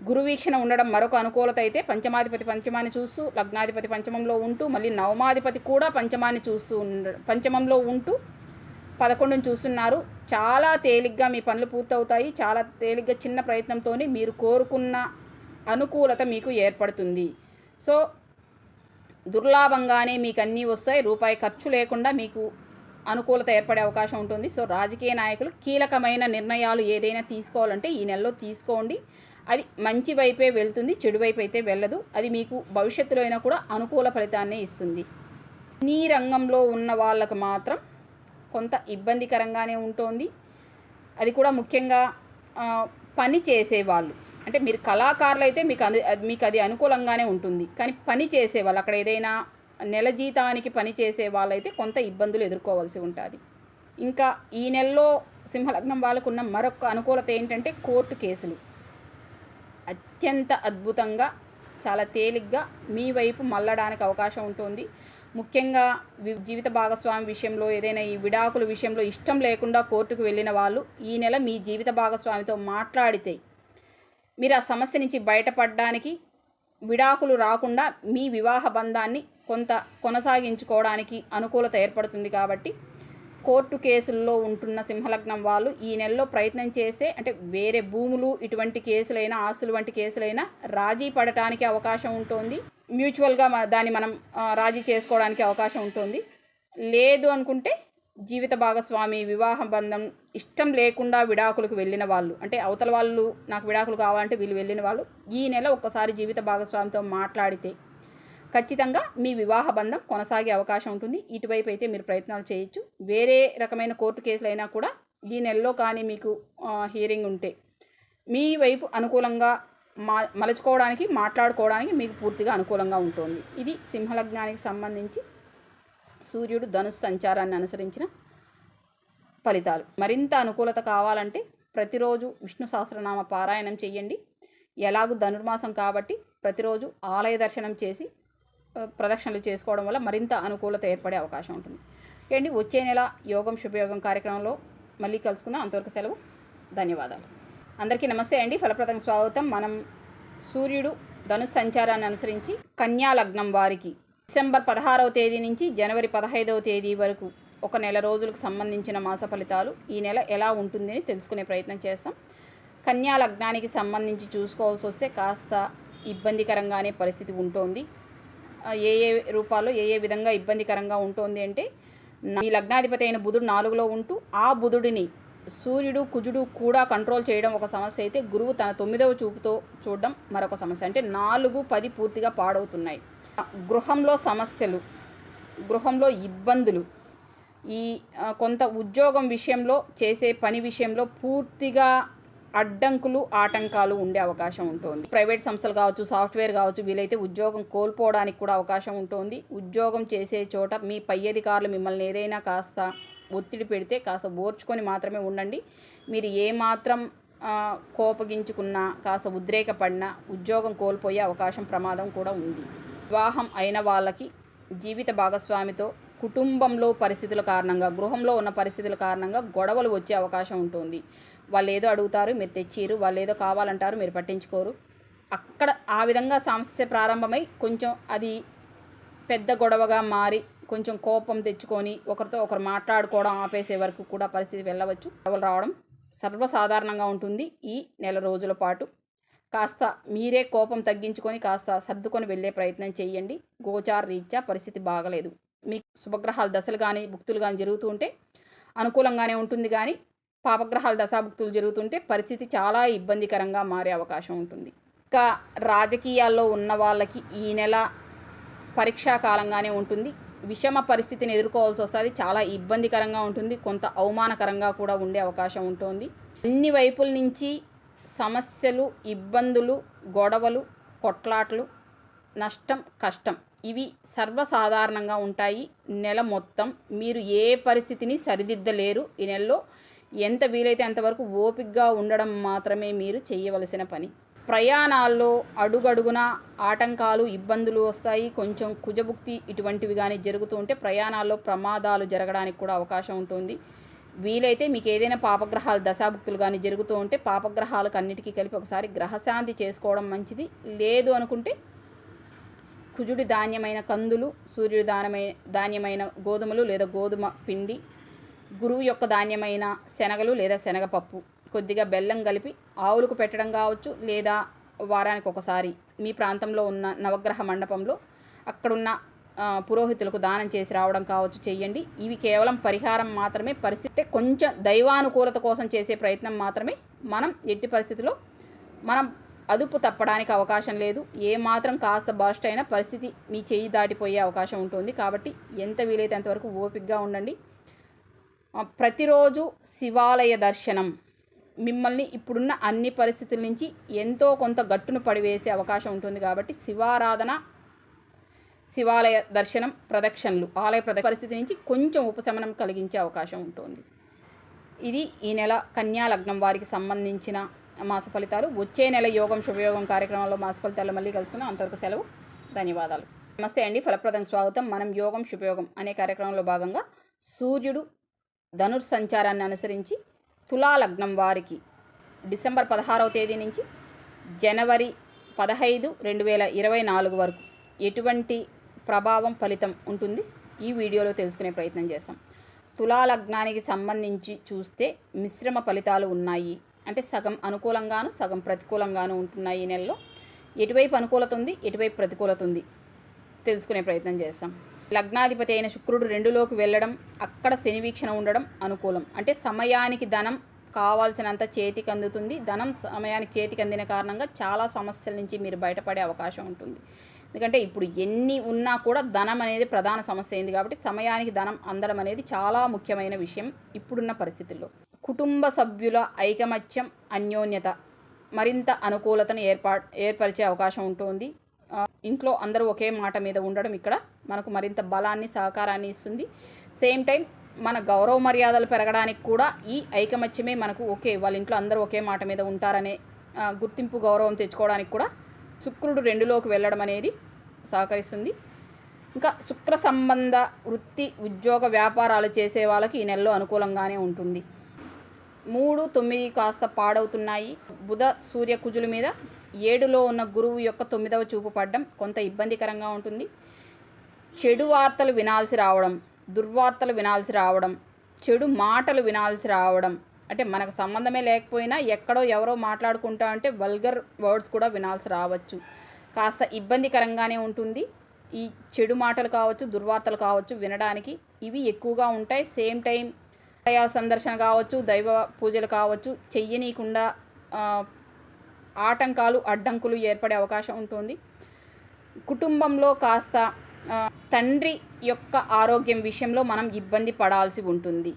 గురువీక్షణ ఉండడం మరొక అనుకూలత అయితే, పంచమాధిపతి పంచమాన్ని చూస్తూ, లగ్నాధిపతి పంచమంలో ఉంటూ, మళ్ళీ నవమాధిపతి కూడా పంచమాన్ని చూస్తూ పంచమంలో ఉంటూ 11ని చూస్తున్నారు. చాలా తేలిగ్గా మీ పనులు పూర్తవుతాయి. చాలా తేలిగ్గా చిన్న ప్రయత్నంతోనే మీరు కోరుకున్న అనుకూలత మీకు ఏర్పడుతుంది. సో దుర్లాభంగానే మీకు అన్నీ వస్తాయి. రూపాయి ఖర్చు లేకుండా మీకు అనుకూలత ఏర్పడే అవకాశం ఉంటుంది. సో రాజకీయ నాయకులు కీలకమైన నిర్ణయాలు ఏదైనా తీసుకోవాలంటే ఈ నెలలో తీసుకోండి. అది మంచి వైపే వెళ్తుంది, చెడు వైపు అయితే వెళ్ళదు. అది మీకు భవిష్యత్తులో అయినా కూడా అనుకూల ఫలితాన్ని ఇస్తుంది. ఈ రంగంలో ఉన్న వాళ్ళకు మాత్రం కొంత ఇబ్బందికరంగానే ఉంటుంది. అది కూడా ముఖ్యంగా పని చేసేవాళ్ళు, అంటే మీరు కళాకారులు అయితే మీకు అది అనుకూలంగానే ఉంటుంది. కానీ పని చేసేవాళ్ళు, అక్కడ ఏదైనా నెల జీతానికి పని చేసే వాళ్ళైతే కొంత ఇబ్బందులు ఎదుర్కోవాల్సి ఉంటుంది. ఇంకా ఈ నెలలో సింహలగ్నం వాళ్ళకున్న మరొక అనుకూలత ఏంటంటే కోర్టు కేసులు అత్యంత అద్భుతంగా చాలా తేలిగ్గా మీ వైపు మళ్ళడానికి అవకాశం ఉంటుంది. ముఖ్యంగా జీవిత భాగస్వామి విషయంలో ఏదైనా ఈ విడాకుల విషయంలో ఇష్టం లేకుండా కోర్టుకు వెళ్ళిన వాళ్ళు ఈ నెల మీ జీవిత భాగస్వామితో మాట్లాడితే మీరు ఆ సమస్య నుంచి బయటపడడానికి, విడాకులు రాకుండా మీ వివాహ బంధాన్ని కొంత కొనసాగించుకోవడానికి అనుకూలత ఏర్పడుతుంది. కాబట్టి కోర్టు కేసుల్లో ఉంటున్న సింహలగ్నం వాళ్ళు ఈ నెలలో ప్రయత్నం చేస్తే అంటే వేరే భూములు ఇటువంటి కేసులైనా ఆస్తులు వంటి కేసులైనా రాజీ పడటానికి అవకాశం ఉంటుంది. మ్యూచువల్గా దాన్ని మనం రాజీ చేసుకోవడానికి అవకాశం ఉంటుంది. లేదు అనుకుంటే జీవిత భాగస్వామి వివాహ బంధం ఇష్టం లేకుండా విడాకులకు వెళ్ళిన వాళ్ళు, అంటే అవతల వాళ్ళు నాకు విడాకులు కావాలంటే వీళ్ళు వెళ్ళిన వాళ్ళు ఈ నెల ఒక్కసారి జీవిత భాగస్వామితో మాట్లాడితే ఖచ్చితంగా మీ వివాహ బంధం కొనసాగే అవకాశం ఉంటుంది. ఇటువైపు అయితే మీరు ప్రయత్నాలు చేయొచ్చు. వేరే రకమైన కోర్టు కేసులైనా కూడా ఈ నెలలో కానీ మీకు హియరింగ్ ఉంటే మీ వైపు అనుకూలంగా మలుచుకోవడానికి, మాట్లాడుకోవడానికి మీకు పూర్తిగా అనుకూలంగా ఉంటుంది. ఇది సింహలగ్నానికి సంబంధించి సూర్యుడు ధనుస్సు సంచారాన్ని అనుసరించిన ఫలితాలు. మరింత అనుకూలత కావాలంటే ప్రతిరోజు విష్ణు సహస్రనామ పారాయణం చెయ్యండి. ఎలాగూ ధనుర్మాసం కాబట్టి ప్రతిరోజు ఆలయ దర్శనం చేసి ప్రదక్షిణలు చేసుకోవడం వల్ల మరింత అనుకూలత ఏర్పడే అవకాశం ఉంటుంది. ఏంటి వచ్చే నెల యోగం శుభయోగం కార్యక్రమంలో మళ్ళీ కలుసుకుందాం. అంతవరకు సెలవు. ధన్యవాదాలు. అందరికీ నమస్తే అండి. ఫలప్రదం స్వాగతం. మనం సూర్యుడు ధనుస్సు సంచారాన్ని అనుసరించి కన్యా లగ్నం వారికి డిసెంబర్ 16వ తేదీ నుంచి జనవరి 15వ తేదీ వరకు ఒక నెల రోజులకు సంబంధించిన మాస ఫలితాలు ఈ నెల ఎలా ఉంటుందని తెలుసుకునే ప్రయత్నం చేస్తాం. కన్యా లగ్నానికి సంబంధించి చూసుకోవాల్సి వస్తే కాస్త ఇబ్బందికరంగానే పరిస్థితి ఉంటుంది. ఏ రూపాల్లో ఏ విధంగా ఇబ్బందికరంగా ఉంటుంది అంటే, ఈ లగ్నాధిపతి అయిన బుధుడు 4లో ఉంటూ ఆ బుధుడిని సూర్యుడు కుజుడు కూడా కంట్రోల్ చేయడం ఒక సమస్య అయితే, గురువు తన 9వ చూపుతో చూడడం మరొక సమస్య. అంటే 4, 10 పూర్తిగా పాడవుతున్నాయి. గృహంలో సమస్యలు, గృహంలో ఇబ్బందులు, ఈ కొంత ఉద్యోగం విషయంలో చేసే పని విషయంలో పూర్తిగా అడ్డంకులు ఆటంకాలు ఉండే అవకాశం ఉంటుంది. ప్రైవేట్ సంస్థలు కావచ్చు, సాఫ్ట్వేర్ కావచ్చు, వీలైతే ఉద్యోగం కోల్పోవడానికి కూడా అవకాశం ఉంటుంది. ఉద్యోగం చేసే చోట మీ పై అధికారులు మిమ్మల్ని ఏదైనా కాస్త ఒత్తిడి పెడితే కాస్త ఓర్చుకొని మాత్రమే ఉండండి. మీరు ఏమాత్రం కోపగించుకున్నా, కాస్త ఉద్రేకపడినా ఉద్యోగం కోల్పోయే అవకాశం, ప్రమాదం కూడా ఉంది. వివాహం అయిన వాళ్ళకి జీవిత భాగస్వామితో కుటుంబంలో పరిస్థితుల కారణంగా, గృహంలో ఉన్న పరిస్థితుల కారణంగా గొడవలు వచ్చే అవకాశం ఉంటుంది. వాళ్ళు ఏదో అడుగుతారు, మీరు తెచ్చిరు, వాళ్ళు ఏదో కావాలంటారు, మీరు పట్టించుకోరు. అక్కడ ఆ విధంగా సమస్య ప్రారంభమై కొంచెం అది పెద్ద గొడవగా మారి కొంచెం కోపం తెచ్చుకొని ఒకరితో ఒకరు మాట్లాడుకోవడం ఆపేసే వరకు కూడా పరిస్థితి వెళ్ళవచ్చు. గొడవలు రావడం సర్వసాధారణంగా ఉంటుంది. ఈ నెల రోజుల పాటు కాస్త మీరే కోపం తగ్గించుకొని కాస్త సర్దుకొని వెళ్ళే ప్రయత్నం చేయండి. గోచార రీత్యా పరిస్థితి బాగలేదు. మీకు శుభగ్రహాల దశలు కానీ భుక్తులు కానీ జరుగుతూ ఉంటే అనుకూలంగానే ఉంటుంది, కానీ పాపగ్రహాల దశాభుక్తులు జరుగుతుంటే పరిస్థితి చాలా ఇబ్బందికరంగా మారే అవకాశం ఉంటుంది. ఇంకా రాజకీయాల్లో ఉన్న వాళ్ళకి ఈ నెల పరీక్షా కాలంగానే ఉంటుంది. విషమ పరిస్థితిని ఎదుర్కోవాల్సి వస్తుంది. చాలా ఇబ్బందికరంగా ఉంటుంది, కొంత అవమానకరంగా కూడా ఉండే అవకాశం ఉంటుంది. అన్ని వైపుల నుంచి సమస్యలు, ఇబ్బందులు, గొడవలు, కొట్లాట్లు, నష్టం, కష్టం ఇవి సర్వసాధారణంగా ఉంటాయి. నెల మొత్తం మీరు ఏ పరిస్థితిని సరిదిద్దలేరు. ఈ నెలలో ఎంత వీలైతే అంతవరకు ఓపికగా ఉండడం మాత్రమే మీరు చేయవలసిన పని. ప్రయాణాల్లో అడుగడుగున ఆటంకాలు, ఇబ్బందులు వస్తాయి. కొంచెం కుజభుక్తి ఇటువంటివి కానీ జరుగుతూ ఉంటే ప్రయాణాల్లో ప్రమాదాలు జరగడానికి కూడా అవకాశం ఉంటుంది. వీలైతే మీకు ఏదైనా పాపగ్రహాల దశాభుక్తులు కానీ జరుగుతూ ఉంటే పాపగ్రహాలకు అన్నిటికీ కలిపి ఒకసారి గ్రహశాంతి చేసుకోవడం మంచిది. లేదు అనుకుంటే కుజుడి ధాన్యమైన కందులు, సూర్యుడి ధాన్యమైన గోధుమలు లేదా గోధుమ పిండి, గురువు యొక్క ధాన్యమైన శనగలు లేదా శనగపప్పు, కొద్దిగా బెల్లం కలిపి ఆవులకు పెట్టడం కావచ్చు, లేదా వారానికి ఒకసారి మీ ప్రాంతంలో ఉన్న నవగ్రహ మండపంలో అక్కడున్న పురోహితులకు దానం చేసి రావడం కావచ్చు, చెయ్యండి. ఇవి కేవలం పరిహారం మాత్రమే. పరిస్థితి కొంచెం దైవానుకూలత కోసం చేసే ప్రయత్నం మాత్రమే. మనం ఎట్టి పరిస్థితిలో మనం అదుపు తప్పడానికి అవకాశం లేదు. ఏమాత్రం కాస్త బర్స్ట్ అయినా పరిస్థితి మీ చేయి దాటిపోయే అవకాశం ఉంటుంది. కాబట్టి ఎంత వీలైతే అంతవరకు ఓపికగా ఉండండి. ప్రతిరోజు శివాలయ దర్శనం మిమ్మల్ని ఇప్పుడున్న అన్ని పరిస్థితుల నుంచి ఎంతో కొంత గట్టును పడివేసే అవకాశం ఉంటుంది. కాబట్టి శివారాధన, శివాలయ దర్శనం, ప్రదక్షిణలు, ఆలయ పరిస్థితి నుంచి కొంచెం ఉపశమనం కలిగించే అవకాశం ఉంటుంది. ఇది ఈ నెల కన్యా లగ్నం వారికి సంబంధించిన మాస ఫలితాలు. వచ్చే నెల యోగం శుభయోగం కార్యక్రమంలో మాస ఫలితాలు మళ్ళీ కలుసుకుందాం. అంతవరకు సెలవు. ధన్యవాదాలు. నమస్తే అండి. ఫలప్రదం స్వాగతం. మనం యోగం శుభయోగం అనే కార్యక్రమంలో భాగంగా సూర్యుడు ధనుర్సంచారాన్ని అనుసరించి తులా లగ్నం వారికి డిసెంబర్ 16వ తేదీ నుంచి జనవరి 15, 2024 వరకు ఎటువంటి ప్రభావం ఫలితం ఉంటుంది ఈ వీడియోలో తెలుసుకునే ప్రయత్నం చేస్తాం. తులా లగ్నానికి సంబంధించి చూస్తే మిశ్రమ ఫలితాలు ఉన్నాయి. అంటే సగం అనుకూలంగాను సగం ప్రతికూలంగాను ఉంటున్నాయి. ఈ నెలలో ఎటువైపు అనుకూలత ఉంది, ఎటువైపు ప్రతికూలత ఉంది తెలుసుకునే ప్రయత్నం చేస్తాం. లగ్నాధిపతి అయిన శుక్రుడు 2లోకి వెళ్ళడం, అక్కడ శని వీక్షణ ఉండడం అనుకూలం. అంటే సమయానికి ధనం కావాల్సినంత చేతికి అందుతుంది. ధనం సమయానికి చేతికి అందిన కారణంగా చాలా సమస్యల నుంచి మీరు బయటపడే అవకాశం ఉంటుంది. ఎందుకంటే ఇప్పుడు ఎన్ని ఉన్నా కూడా ధనం అనేది ప్రధాన సమస్య అయింది. కాబట్టి సమయానికి ధనం అందడం అనేది చాలా ముఖ్యమైన విషయం ఇప్పుడున్న పరిస్థితుల్లో. కుటుంబ సభ్యుల ఐకమత్యం, అన్యోన్యత మరింత అనుకూలతను ఏర్పరిచే అవకాశం ఉంటుంది. ఇంట్లో అందరూ ఒకే మాట మీద ఉండడం ఇక్కడ మనకు మరింత బలాన్ని, సహకారాన్ని ఇస్తుంది. సేమ్ టైం మన గౌరవ మర్యాదలు పెరగడానికి కూడా ఈ ఐకమత్యమే మనకు వాళ్ళ ఇంట్లో అందరూ ఒకే మాట మీద ఉంటారనే గుర్తింపు, గౌరవం తెచ్చుకోవడానికి కూడా శుక్రుడు 2లోకి వెళ్ళడం అనేది సహకరిస్తుంది. ఇంకా శుక్ర సంబంధ వృత్తి, ఉద్యోగ, వ్యాపారాలు చేసే వాళ్ళకి ఈ నెలలో అనుకూలంగానే ఉంటుంది. 3, 9 కాస్త పాడవుతున్నాయి. బుధ, సూర్య, కుజుల మీద 7లో ఉన్న గురువు యొక్క 9వ చూపు పడడం కొంత ఇబ్బందికరంగా ఉంటుంది. చెడు వార్తలు వినాల్సి రావడం, దుర్వార్తలు వినాల్సి రావడం, చెడు మాటలు వినాల్సి రావడం, అంటే మనకు సంబంధమే లేకపోయినా ఎక్కడో ఎవరో మాట్లాడుకుంటా అంటే వల్గర్ వర్డ్స్ కూడా వినాల్సి రావచ్చు. కాస్త ఇబ్బందికరంగానే ఉంటుంది. ఈ చెడు మాటలు కావచ్చు, దుర్వార్తలు కావచ్చు వినడానికి ఇవి ఎక్కువగా ఉంటాయి. సేమ్ టైం దైవ సందర్శన కావచ్చు, దైవ పూజలు కావచ్చు చెయ్యనీయకుండా ఆటంకాలు, అడ్డంకులు ఏర్పడే అవకాశం ఉంటుంది. కుటుంబంలో కాస్త తండ్రి యొక్క ఆరోగ్యం విషయంలో మనం ఇబ్బంది పడాల్సి ఉంటుంది.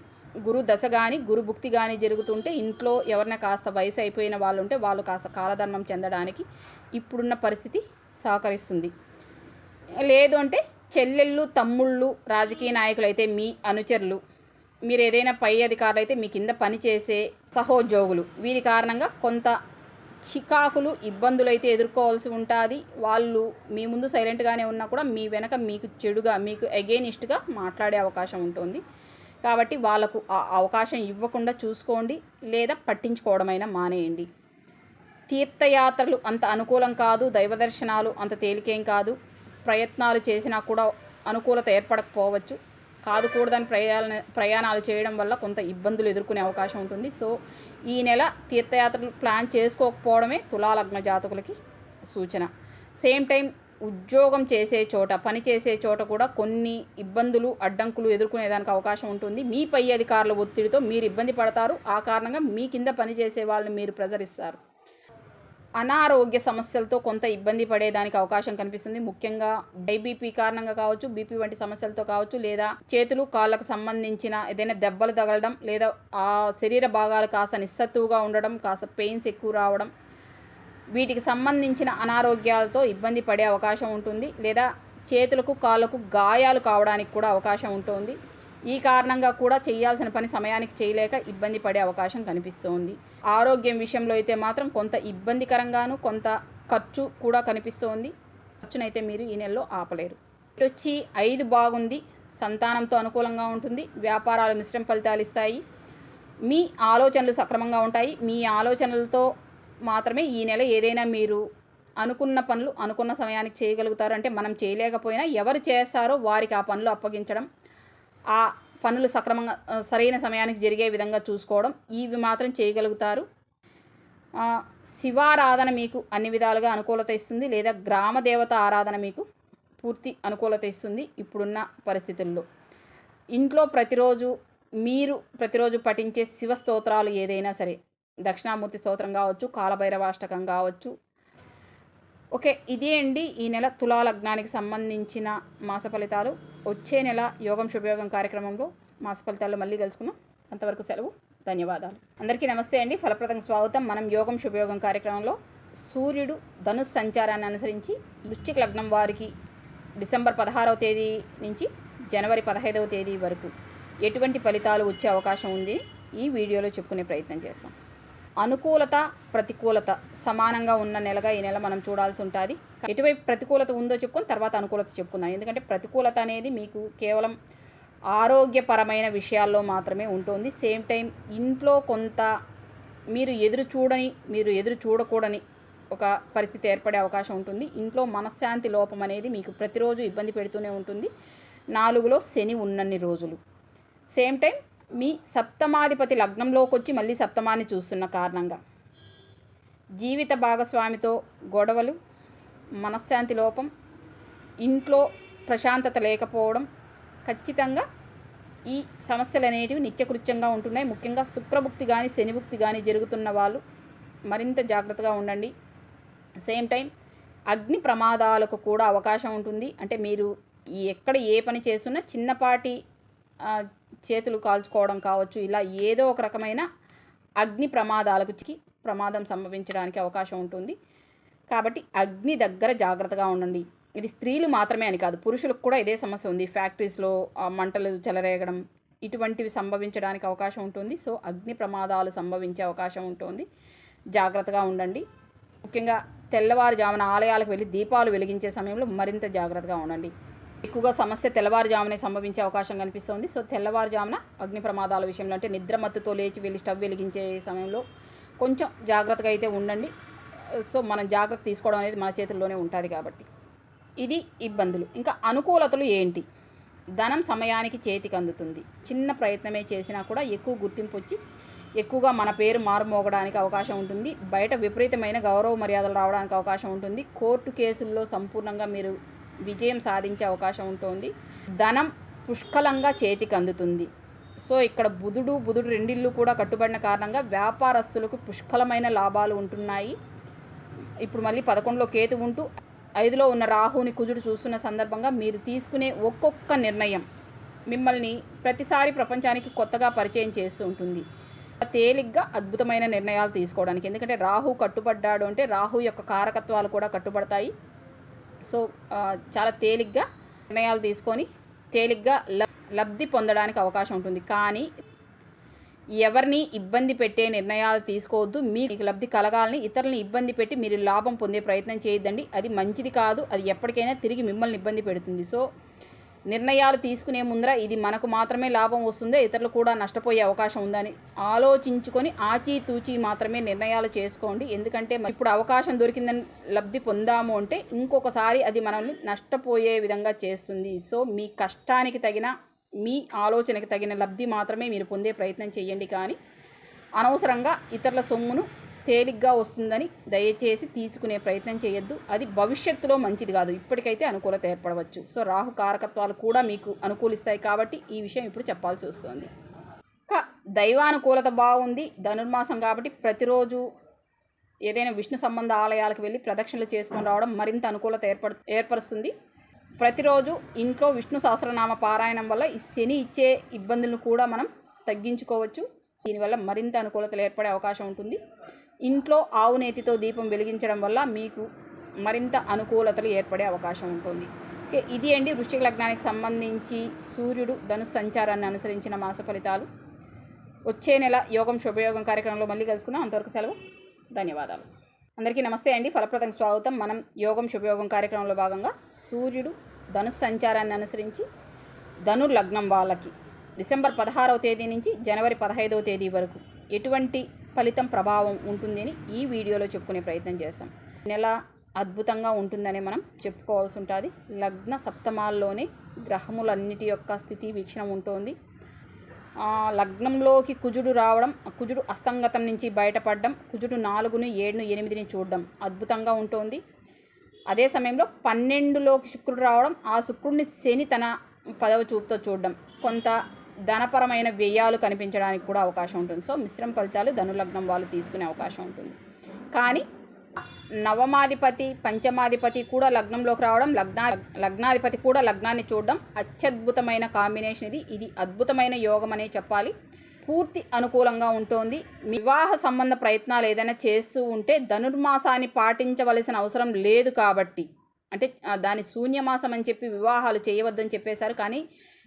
గురు దశ కానీ, గురు భుక్తి కానీ జరుగుతుంటే ఇంట్లో ఎవరైనా కాస్త వయసు అయిపోయిన వాళ్ళు ఉంటే వాళ్ళు కాస్త కాలధర్మం చెందడానికి ఇప్పుడున్న పరిస్థితి సహకరిస్తుంది. లేదు అంటే చెల్లెళ్ళు, తమ్ముళ్ళు, రాజకీయ నాయకులు అయితే మీ అనుచరులు, మీరు ఏదైనా పై అధికారులు అయితే మీ కింద పనిచేసే సహోద్యోగులు, వీరి కారణంగా కొంత చికాకులు, ఇబ్బందులు అయితే ఎదుర్కోవాల్సి ఉంటుంది. వాళ్ళు మీ ముందు సైలెంట్గానే ఉన్నా కూడా మీ వెనక మీకు చెడుగా, మీకు అగెయినిస్ట్గా మాట్లాడే అవకాశం ఉంటుంది. కాబట్టి వాళ్ళకు ఆ అవకాశం ఇవ్వకుండా చూసుకోండి, లేదా పట్టించుకోవడమైనా మానేయండి. తీర్థయాత్రలు అంత అనుకూలం కాదు, దైవ దర్శనాలు అంత తేలికేం కాదు. ప్రయత్నాలు చేసినా కూడా అనుకూలత ఏర్పడకపోవచ్చు. కాదుకూడదని ప్రయాణాలు చేయడం వల్ల కొంత ఇబ్బందులు ఎదుర్కొనే అవకాశం ఉంటుంది. సో ఈ నెల తీర్థయాత్రలు ప్లాన్ చేసుకోకపోవడమే తులాలగ్న జాతకులకి సూచన. సేమ్ టైం ఉద్యోగం చేసే చోట, పని చేసే చోట కూడా కొన్ని ఇబ్బందులు, అడ్డంకులు ఎదుర్కొనేదానికి అవకాశం ఉంటుంది. మీ పై అధికారుల ఒత్తిడితో మీరు ఇబ్బంది పడతారు. ఆ కారణంగా మీ కింద పనిచేసే వాళ్ళని మీరు ప్రెజర్ ఇస్తారు. అనారోగ్య సమస్యలతో కొంత ఇబ్బంది పడేదానికి అవకాశం కనిపిస్తుంది. ముఖ్యంగా బీపీ కారణంగా కావచ్చు, బీపీ వంటి సమస్యలతో కావచ్చు, లేదా చేతులు, కాళ్ళకు సంబంధించిన ఏదైనా దెబ్బలు తగలడం, లేదా ఆ శరీర భాగాలు కాస్త నిస్సత్తువుగా ఉండడం, కాస్త పెయిన్స్ ఎక్కువ రావడం, వీటికి సంబంధించిన అనారోగ్యాలతో ఇబ్బంది పడే అవకాశం ఉంటుంది. లేదా చేతులకు, కాళ్ళకు గాయాలు కావడానికి కూడా అవకాశం ఉంటుంది. ఈ కారణంగా కూడా చేయాల్సిన పని సమయానికి చేయలేక ఇబ్బంది పడే అవకాశం కనిపిస్తోంది. ఆరోగ్యం విషయంలో అయితే మాత్రం కొంత ఇబ్బందికరంగాను, కొంత ఖర్చు కూడా కనిపిస్తోంది. ఖర్చునైతే మీరు ఈ నెలలో ఆపలేరు. ఇటు వచ్చి 5 బాగుంది, సంతానంతో అనుకూలంగా ఉంటుంది. వ్యాపారాలు మిశ్రమ ఫలితాలు ఇస్తాయి. మీ ఆలోచనలు సక్రమంగా ఉంటాయి. మీ ఆలోచనలతో మాత్రమే ఈ నెల ఏదైనా మీరు అనుకున్న పనులు అనుకున్న సమయానికి చేయగలుగుతారు. అంటే మనం చేయలేకపోయినా ఎవరు చేస్తారో వారికి ఆ పనులు అప్పగించడం, ఆ పనులు సక్రమంగా సరైన సమయానికి జరిగే విధంగా చూసుకోవడం, ఇవి మాత్రం చేయగలుగుతారు. శివారాధన మీకు అన్ని విధాలుగా అనుకూలత ఇస్తుంది. లేదా గ్రామ దేవత ఆరాధన మీకు పూర్తి అనుకూలత ఇస్తుంది ఇప్పుడున్న పరిస్థితుల్లో. ఇంట్లో ప్రతిరోజు పఠించే శివ స్తోత్రాలు ఏదైనా సరే, దక్షిణామూర్తి స్తోత్రం కావచ్చు, కాలభైరవాష్టకం కావచ్చు. ఓకే, ఇదే అండి ఈ నెల తులాలగ్నానికి సంబంధించిన మాస ఫలితాలు. వచ్చే నెల యోగం శుభయోగం కార్యక్రమంలో మాస ఫలితాల్లో మళ్ళీ కలుసుకున్నాం. అంతవరకు సెలవు. ధన్యవాదాలు. అందరికీ నమస్తే అండి. ఫలప్రదం స్వాగతం. మనం యోగం శుభయోగం కార్యక్రమంలో సూర్యుడు ధనుస్ సంచారాన్ని అనుసరించి వృశ్చిక లగ్నం వారికి డిసెంబర్ 16వ తేదీ నుంచి జనవరి 15వ తేదీ వరకు ఎటువంటి ఫలితాలు వచ్చే అవకాశం ఉంది ఈ వీడియోలో చెప్పుకునే ప్రయత్నం చేస్తాం. అనుకూలత ప్రతికూలత సమానంగా ఉన్న నెలగా ఈ నెల మనం చూడాల్సి ఉంటుంది. ఎటువైపు ప్రతికూలత ఉందో చెప్పుకొని తర్వాత అనుకూలత చెప్పుకుందాం. ఎందుకంటే ప్రతికూలత అనేది మీకు కేవలం ఆరోగ్యపరమైన విషయాల్లో మాత్రమే ఉంటుంది. సేమ్ టైం ఇంట్లో కొంత మీరు ఎదురు చూడకూడని ఒక పరిస్థితి ఏర్పడే అవకాశం ఉంటుంది. ఇంట్లో మనశ్శాంతి లోపం అనేది మీకు ప్రతిరోజు ఇబ్బంది పెడుతూనే ఉంటుంది. 4లో శని ఉన్నన్ని రోజులు. సేమ్ టైం మీ సప్తమాధిపతి లగ్నంలోకి వచ్చి మళ్ళీ సప్తమాన్ని చూస్తున్న కారణంగా జీవిత భాగస్వామితో గొడవలు, మనశ్శాంతి లోపం, ఇంట్లో ప్రశాంతత లేకపోవడం, ఖచ్చితంగా ఈ సమస్యలు అనేటివి నిత్యకృత్యంగా ఉంటున్నాయి. ముఖ్యంగా శుక్రభుక్తి కానీ శనిభుక్తి కానీ జరుగుతున్న వాళ్ళు మరింత జాగ్రత్తగా ఉండండి. సేమ్ టైం అగ్ని ప్రమాదాలకు కూడా అవకాశం ఉంటుంది. అంటే మీరు ఎక్కడ ఏ పని చేస్తున్నా చిన్నపాటి చేతులు కాల్చుకోవడం కావచ్చు, ఇలా ఏదో ఒక రకమైన అగ్ని ప్రమాదాలకు ప్రమాదం సంభవించడానికి అవకాశం ఉంటుంది. కాబట్టి అగ్ని దగ్గర జాగ్రత్తగా ఉండండి. ఇది స్త్రీలు మాత్రమే అని కాదు, పురుషులకు కూడా ఇదే సమస్య ఉంది. ఫ్యాక్టరీస్లో మంటలు చెలరేగడం ఇటువంటివి సంభవించడానికి అవకాశం ఉంటుంది. సో అగ్ని ప్రమాదాలు సంభవించే అవకాశం ఉంటుంది. జాగ్రత్తగా ఉండండి. ముఖ్యంగా తెల్లవారుజామున ఆలయాలకు వెళ్ళి దీపాలు వెలిగించే సమయంలో మరింత జాగ్రత్తగా ఉండండి. ఎక్కువగా సమస్య తెల్లవారుజామునే సంభవించే అవకాశం కనిపిస్తుంది. సో తెల్లవారుజామున అగ్ని ప్రమాదాల విషయంలో అంటే నిద్రమత్తుతో లేచి వెళ్ళి స్టవ్ వెలిగించే సమయంలో కొంచెం జాగ్రత్తగా అయితే ఉండండి. సో మనం జాగ్రత్త తీసుకోవడం అనేది మన చేతుల్లోనే ఉంటుంది కాబట్టి ఇది ఇబ్బందులు. ఇంకా అనుకూలతలు ఏంటి? ధనం సమయానికి చేతికి అందుతుంది. చిన్న ప్రయత్నమే చేసినా కూడా ఎక్కువ గుర్తింపు వచ్చి ఎక్కువగా మన పేరు మారుమోగడానికి అవకాశం ఉంటుంది. బయట విపరీతమైన గౌరవ మర్యాదలు రావడానికి అవకాశం ఉంటుంది. కోర్టు కేసుల్లో సంపూర్ణంగా మీరు విజయం సాధించే అవకాశం ఉంటుంది. ధనం పుష్కలంగా చేతికి అందుతుంది. సో ఇక్కడ బుధుడు రెండిళ్ళు కూడా కట్టుబడిన కారణంగా వ్యాపారస్తులకు పుష్కలమైన లాభాలు ఉంటున్నాయి. ఇప్పుడు మళ్ళీ 11లో కేతు ఉంటూ 5లో ఉన్న రాహుని కుజుడు చూస్తున్న సందర్భంగా మీరు తీసుకునే ఒక్కొక్క నిర్ణయం మిమ్మల్ని ప్రతిసారి ప్రపంచానికి కొత్తగా పరిచయం చేస్తూ ఉంటుంది. తేలిగ్గా అద్భుతమైన నిర్ణయాలు తీసుకోవడానికి, ఎందుకంటే రాహు కట్టుబడ్డాడు అంటే రాహు యొక్క కారకత్వాలు కూడా కట్టుబడతాయి. సో చాలా తేలిగ్గా నిర్ణయాలు తీసుకొని తేలిగ్గా లబ్ధి పొందడానికి అవకాశం ఉంటుంది. కానీ ఎవరిని ఇబ్బంది పెట్టే నిర్ణయాలు తీసుకోవద్దు. మీకు లబ్ధి కలగాలని ఇతరులని ఇబ్బంది పెట్టి మీరు లాభం పొందే ప్రయత్నం చేయొద్దండి. అది మంచిది కాదు. అది ఎప్పటికైనా తిరిగి మిమ్మల్ని ఇబ్బంది పెడుతుంది. సో నిర్ణయాలు తీసుకునే ముందర ఇది మనకు మాత్రమే లాభం వస్తుందో ఇతరులు కూడా నష్టపోయే అవకాశం ఉందని ఆలోచించుకొని ఆచితూచి మాత్రమే నిర్ణయాలు చేసుకోండి. ఎందుకంటే ఇప్పుడు అవకాశం దొరికిందని లబ్ధి పొందాము అంటే ఇంకొకసారి అది మనల్ని నష్టపోయే విధంగా చేస్తుంది. సో మీ కష్టానికి తగిన మీ ఆలోచనకి తగిన లబ్ధి మాత్రమే మీరు పొందే ప్రయత్నం చేయండి. కానీ అనవసరంగా ఇతరుల సొమ్మును తేలిగ్గా వస్తుందని దయచేసి తీసుకునే ప్రయత్నం చేయొద్దు. అది భవిష్యత్తులో మంచిది కాదు. ఇప్పటికైతే అనుకూలత ఏర్పడవచ్చు. సో రాహు కారకత్వాలు కూడా మీకు అనుకూలిస్తాయి కాబట్టి ఈ విషయం ఇప్పుడు చెప్పాల్సి వస్తుంది. ఇంకా దైవానుకూలత బాగుంది. ధనుర్మాసం కాబట్టి ప్రతిరోజు ఏదైనా విష్ణు సంబంధ ఆలయాలకు వెళ్ళి ప్రదక్షిణలు చేసుకొని రావడం మరింత అనుకూలత ఏర్పరుస్తుంది. ప్రతిరోజు ఇంట్లో విష్ణు సహస్రనామ పారాయణం వల్ల ఈ శని ఇచ్చే ఇబ్బందులను కూడా మనం తగ్గించుకోవచ్చు. దీనివల్ల మరింత అనుకూలతలు ఏర్పడే అవకాశం ఉంటుంది. ఇంట్లో ఆవు నేతితో దీపం వెలిగించడం వల్ల మీకు మరింత అనుకూలతలు ఏర్పడే అవకాశం ఉంటుంది. ఓకే, ఇది అండి వృశ్చిక లగ్నానికి సంబంధించి సూర్యుడు ధనుస్సు సంచారాన్ని అనుసరించిన మాస ఫలితాలు. వచ్చే నెల యోగం శుభయోగం కార్యక్రమంలో మళ్ళీ కలుసుకుందాం. అంతవరకు సెలవు. ధన్యవాదాలు. అందరికీ నమస్తే అండి. ఫలప్రదం స్వాగతం. మనం యోగం శుభయోగం కార్యక్రమంలో భాగంగా సూర్యుడు ధనుస్సు సంచారాన్ని అనుసరించి ధనుర్ లగ్నం వాళ్ళకి డిసెంబర్ 16వ తేదీ నుంచి జనవరి 15వ తేదీ వరకు ఎటువంటి ఫలితం ప్రభావం ఉంటుందని ఈ వీడియోలో చెప్పుకునే ప్రయత్నం చేస్తాం. నెల అద్భుతంగా ఉంటుందని మనం చెప్పుకోవాల్సి ఉంటుంది. లగ్న సప్తమాల్లోనే గ్రహములన్నిటి యొక్క స్థితి వీక్షణం ఉంటుంది. లగ్నంలోకి కుజుడు రావడం, కుజుడు అస్తంగతం నుంచి బయటపడడం, కుజుడు 4ను 7ను 8ని చూడడం అద్భుతంగా ఉంటుంది. అదే సమయంలో 12లోకి శుక్రుడు రావడం, ఆ శుక్రుడిని శని తన 10వ చూపుతో చూడడం కొంత ధనపరమైన వ్యయాలు కనిపించడానికి కూడా అవకాశం ఉంటుంది. సో మిశ్రమ ఫలితాలు ధనులగ్నం వాళ్ళు తీసుకునే అవకాశం ఉంటుంది. కానీ నవమాధిపతి పంచమాధిపతి కూడా లగ్నంలోకి రావడం, లగ్నాధిపతి కూడా లగ్నాన్ని చూడడం అత్యద్భుతమైన కాంబినేషన్. ఇది అద్భుతమైన యోగం అనే చెప్పాలి. పూర్తి అనుకూలంగా ఉంటుంది. వివాహ సంబంధ ప్రయత్నాలు ఏదైనా చేస్తూ ఉంటే ధనుర్మాసాన్ని పాటించవలసిన అవసరం లేదు. కాబట్టి అంటే దాని శూన్యమాసం అని చెప్పి వివాహాలు చేయవద్దని చెప్పేశారు. కానీ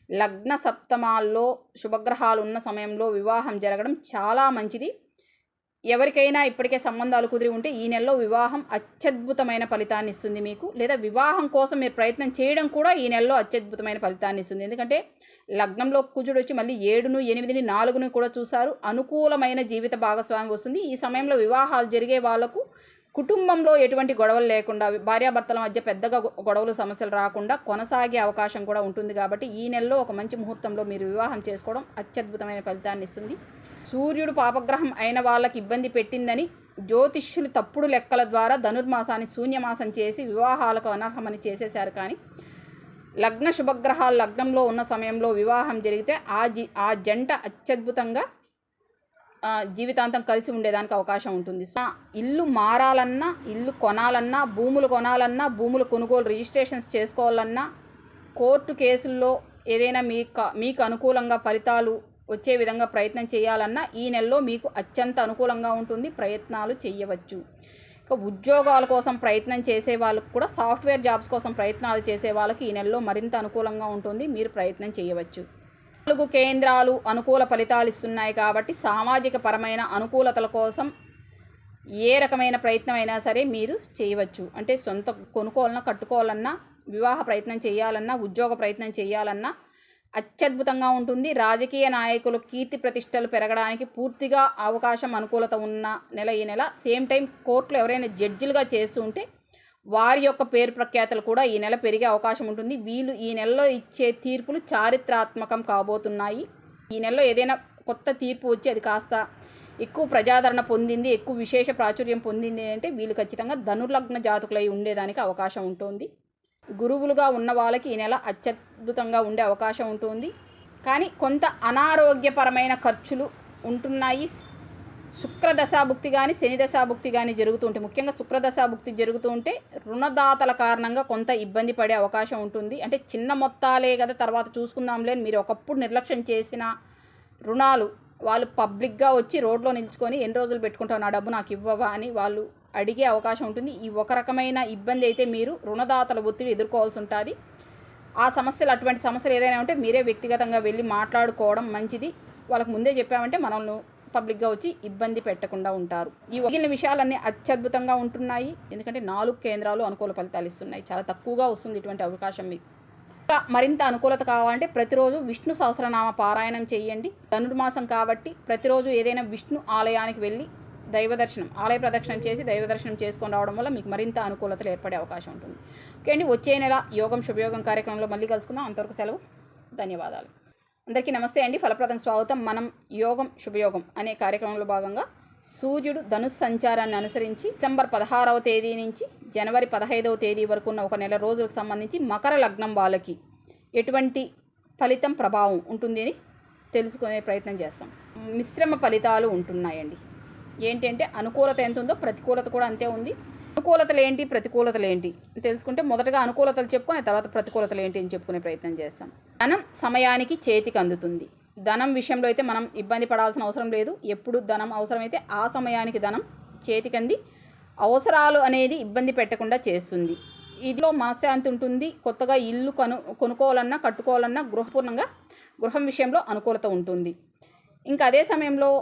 లగ్న సప్తమాల్లో శుభగ్రహాలు ఉన్న సమయంలో వివాహం జరగడం చాలా మంచిది. ఎవరికైనా ఇప్పటికే సంబంధాలు కుదిరి ఉంటే ఈ నెలలో వివాహం అత్యద్భుతమైన ఫలితాన్ని ఇస్తుంది మీకు. లేదా వివాహం కోసం మీరు ప్రయత్నం చేయడం కూడా ఈ నెలలో అత్యద్భుతమైన ఫలితాన్ని ఇస్తుంది. ఎందుకంటే లగ్నంలో కుజుడు వచ్చి మళ్ళీ 7ను 8ని 4ను కూడా చూశారు. అనుకూలమైన జీవిత భాగస్వామి వస్తుంది. ఈ సమయంలో వివాహాలు జరిగే వాళ్లకు కుటుంబంలో ఎటువంటి గొడవలు లేకుండా, భార్యాభర్తల మధ్య పెద్దగా గొడవలు సమస్యలు రాకుండా కొనసాగే అవకాశం కూడా ఉంటుంది. కాబట్టి ఈ నెలలో ఒక మంచి ముహూర్తంలో మీరు వివాహం చేసుకోవడం అత్యద్భుతమైన ఫలితాన్ని ఇస్తుంది. సూర్యుడు పాపగ్రహం అయిన వాళ్ళకి ఇబ్బంది పెట్టిందని జ్యోతిష్యులు తప్పుడు లెక్కల ద్వారా ధనుర్మాసాన్ని శూన్యమాసం చేసి వివాహాలకు అనర్హమని చేసేశారు. కానీ లగ్న శుభగ్రహాలు లగ్నంలో ఉన్న సమయంలో వివాహం జరిగితే ఆ జంట అత్యద్భుతంగా జీవితాంతం కలిసి ఉండేదానికి అవకాశం ఉంటుంది. ఇల్లు మారాలన్నా, ఇల్లు కొనాలన్నా, భూములు కొనాలన్నా, భూములు కొనుగోలు రిజిస్ట్రేషన్స్ చేసుకోవాలన్నా, కోర్టు కేసుల్లో ఏదైనా మీకు అనుకూలంగా ఫలితాలు వచ్చే విధంగా ప్రయత్నం చేయాలన్నా ఈ నెలలో మీకు అత్యంత అనుకూలంగా ఉంటుంది. ప్రయత్నాలు చేయవచ్చు. ఇక ఉద్యోగాల కోసం ప్రయత్నం చేసే వాళ్ళకు కూడా, సాఫ్ట్వేర్ జాబ్స్ కోసం ప్రయత్నాలు చేసే వాళ్ళకి ఈ నెలలో మరింత అనుకూలంగా ఉంటుంది. మీరు ప్రయత్నం చేయవచ్చు. 4 కేంద్రాలు అనుకూల ఫలితాలు ఇస్తున్నాయి కాబట్టి సామాజిక పరమైన అనుకూలతల కోసం ఏ రకమైన ప్రయత్నం అయినా సరే మీరు చేయవచ్చు. అంటే సొంత కొనుక్కోవాలన్నా, కట్టుకోవాలన్నా, వివాహ ప్రయత్నం చేయాలన్నా, ఉద్యోగ ప్రయత్నం చేయాలన్నా అత్యద్భుతంగా ఉంటుంది. రాజకీయ నాయకులు కీర్తి ప్రతిష్టలు పెరగడానికి పూర్తిగా అవకాశం, అనుకూలత ఉన్న నెల ఈ నెల. సేమ్ టైం కోర్టులో ఎవరైనా జడ్జిలుగా చేస్తూ ఉంటే వారి యొక్క పేరు ప్రఖ్యాతలు కూడా ఈ నెల పెరిగే అవకాశం ఉంటుంది. వీళ్ళు ఈ నెలలో ఇచ్చే తీర్పులు చారిత్రాత్మకం కాబోతున్నాయి. ఈ నెలలో ఏదైనా కొత్త తీర్పు వచ్చి అది కాస్త ఎక్కువ ప్రజాదరణ పొందింది, ఎక్కువ విశేష ప్రాచుర్యం పొందింది అంటే వీళ్ళు ఖచ్చితంగా ధనుర్లగ్న జాతకులై ఉండేదానికి అవకాశం ఉంటుంది. గురువులుగా ఉన్న వాళ్ళకి ఈ నెల అత్యద్భుతంగా ఉండే అవకాశం ఉంటుంది. కానీ కొంత అనారోగ్యపరమైన ఖర్చులు ఉంటున్నాయి. శుక్రదశాభుక్తి కానీ శని దశాభుక్తి కానీ జరుగుతూ ఉంటే, ముఖ్యంగా శుక్రదశాభుక్తి జరుగుతూ ఉంటే రుణదాతల కారణంగా కొంత ఇబ్బంది పడే అవకాశం ఉంటుంది. అంటే చిన్న మొత్తాలే కదా తర్వాత చూసుకుందాంలే, మీరు ఒకప్పుడు నిర్లక్ష్యం చేసిన రుణాలు వాళ్ళు పబ్లిక్గా వచ్చి రోడ్లో నిల్చుకొని ఎన్ని రోజులు పెట్టుకుంటావు, నా డబ్బు నాకు ఇవ్వవా అని వాళ్ళు అడిగే అవకాశం ఉంటుంది. ఈ ఒక రకమైన ఇబ్బంది అయితే మీరు రుణదాతల ఒత్తిడి ఎదుర్కోవాల్సి ఉంటుంది. ఆ సమస్యలు, అటువంటి సమస్యలు ఏదైనా ఉంటే మీరే వ్యక్తిగతంగా వెళ్ళి మాట్లాడుకోవడం మంచిది. వాళ్ళకు ముందే చెప్పామంటే మనల్ని పబ్లిక్గా వచ్చి ఇబ్బంది పెట్టకుండా ఉంటారు. ఈ మిగిలిన విషయాలన్నీ అత్యద్భుతంగా ఉంటున్నాయి. ఎందుకంటే 4 కేంద్రాలు అనుకూల ఫలితాలు ఇస్తున్నాయి. చాలా తక్కువగా వస్తుంది ఇటువంటి అవకాశం మీకు. ఇంకా మరింత అనుకూలత కావాలంటే ప్రతిరోజు విష్ణు సహస్రనామ పారాయణం చేయండి. ధనుర్మాసం కాబట్టి ప్రతిరోజు ఏదైనా విష్ణు ఆలయానికి వెళ్ళి దైవ దర్శనం, ఆలయ ప్రదక్షిణం చేసి దైవ దర్శనం చేసుకొని రావడం వల్ల మీకు మరింత అనుకూలతలు ఏర్పడే అవకాశం ఉంటుంది. ఓకే అండి, వచ్చే నెల యోగం శుభయోగం కార్యక్రమంలో మళ్ళీ కలుసుకుందాం. అంతవరకు సెలవు. ధన్యవాదాలు. అందరికీ నమస్తే అండి. ఫలప్రదం స్వాగతం. మనం యోగం శుభయోగం అనే కార్యక్రమంలో భాగంగా సూర్యుడు ధనుస్సు సంచారాన్ని అనుసరించి డిసెంబర్ 16వ తేదీ నుంచి జనవరి 15వ తేదీ వరకు ఉన్న ఒక నెల రోజులకు సంబంధించి మకర లగ్నం వాళ్ళకి ఎటువంటి ఫలితం ప్రభావం ఉంటుంది అని తెలుసుకునే ప్రయత్నం చేస్తాం. మిశ్రమ ఫలితాలు ఉంటున్నాయండి. ఏంటి అంటే అనుకూలత ఎంత ఉందో ప్రతికూలత కూడా అంతే ఉంది. అనుకూలతలు ఏంటి, ప్రతికూలతలు ఏంటి తెలుసుకుంటే మొదటగా అనుకూలతలు చెప్పుకొని తర్వాత ప్రతికూలతలు ఏంటి అని చెప్పుకునే ప్రయత్నం చేస్తాం. ధనం సమయానికి చేతికి అందుతుంది. ధనం విషయంలో అయితే మనం ఇబ్బంది పడాల్సిన అవసరం లేదు. ఎప్పుడు ధనం అవసరమైతే ఆ సమయానికి ధనం చేతికి అంది అవసరాలు అనేది ఇబ్బంది పెట్టకుండా చేస్తుంది. ఇదిలో మనశ్శాంతి ఉంటుంది. కొత్తగా ఇల్లు కొనుక్కోవాలన్నా, కట్టుకోవాలన్నా గృహం విషయంలో అనుకూలత ఉంటుంది. ఇంకా అదే సమయంలో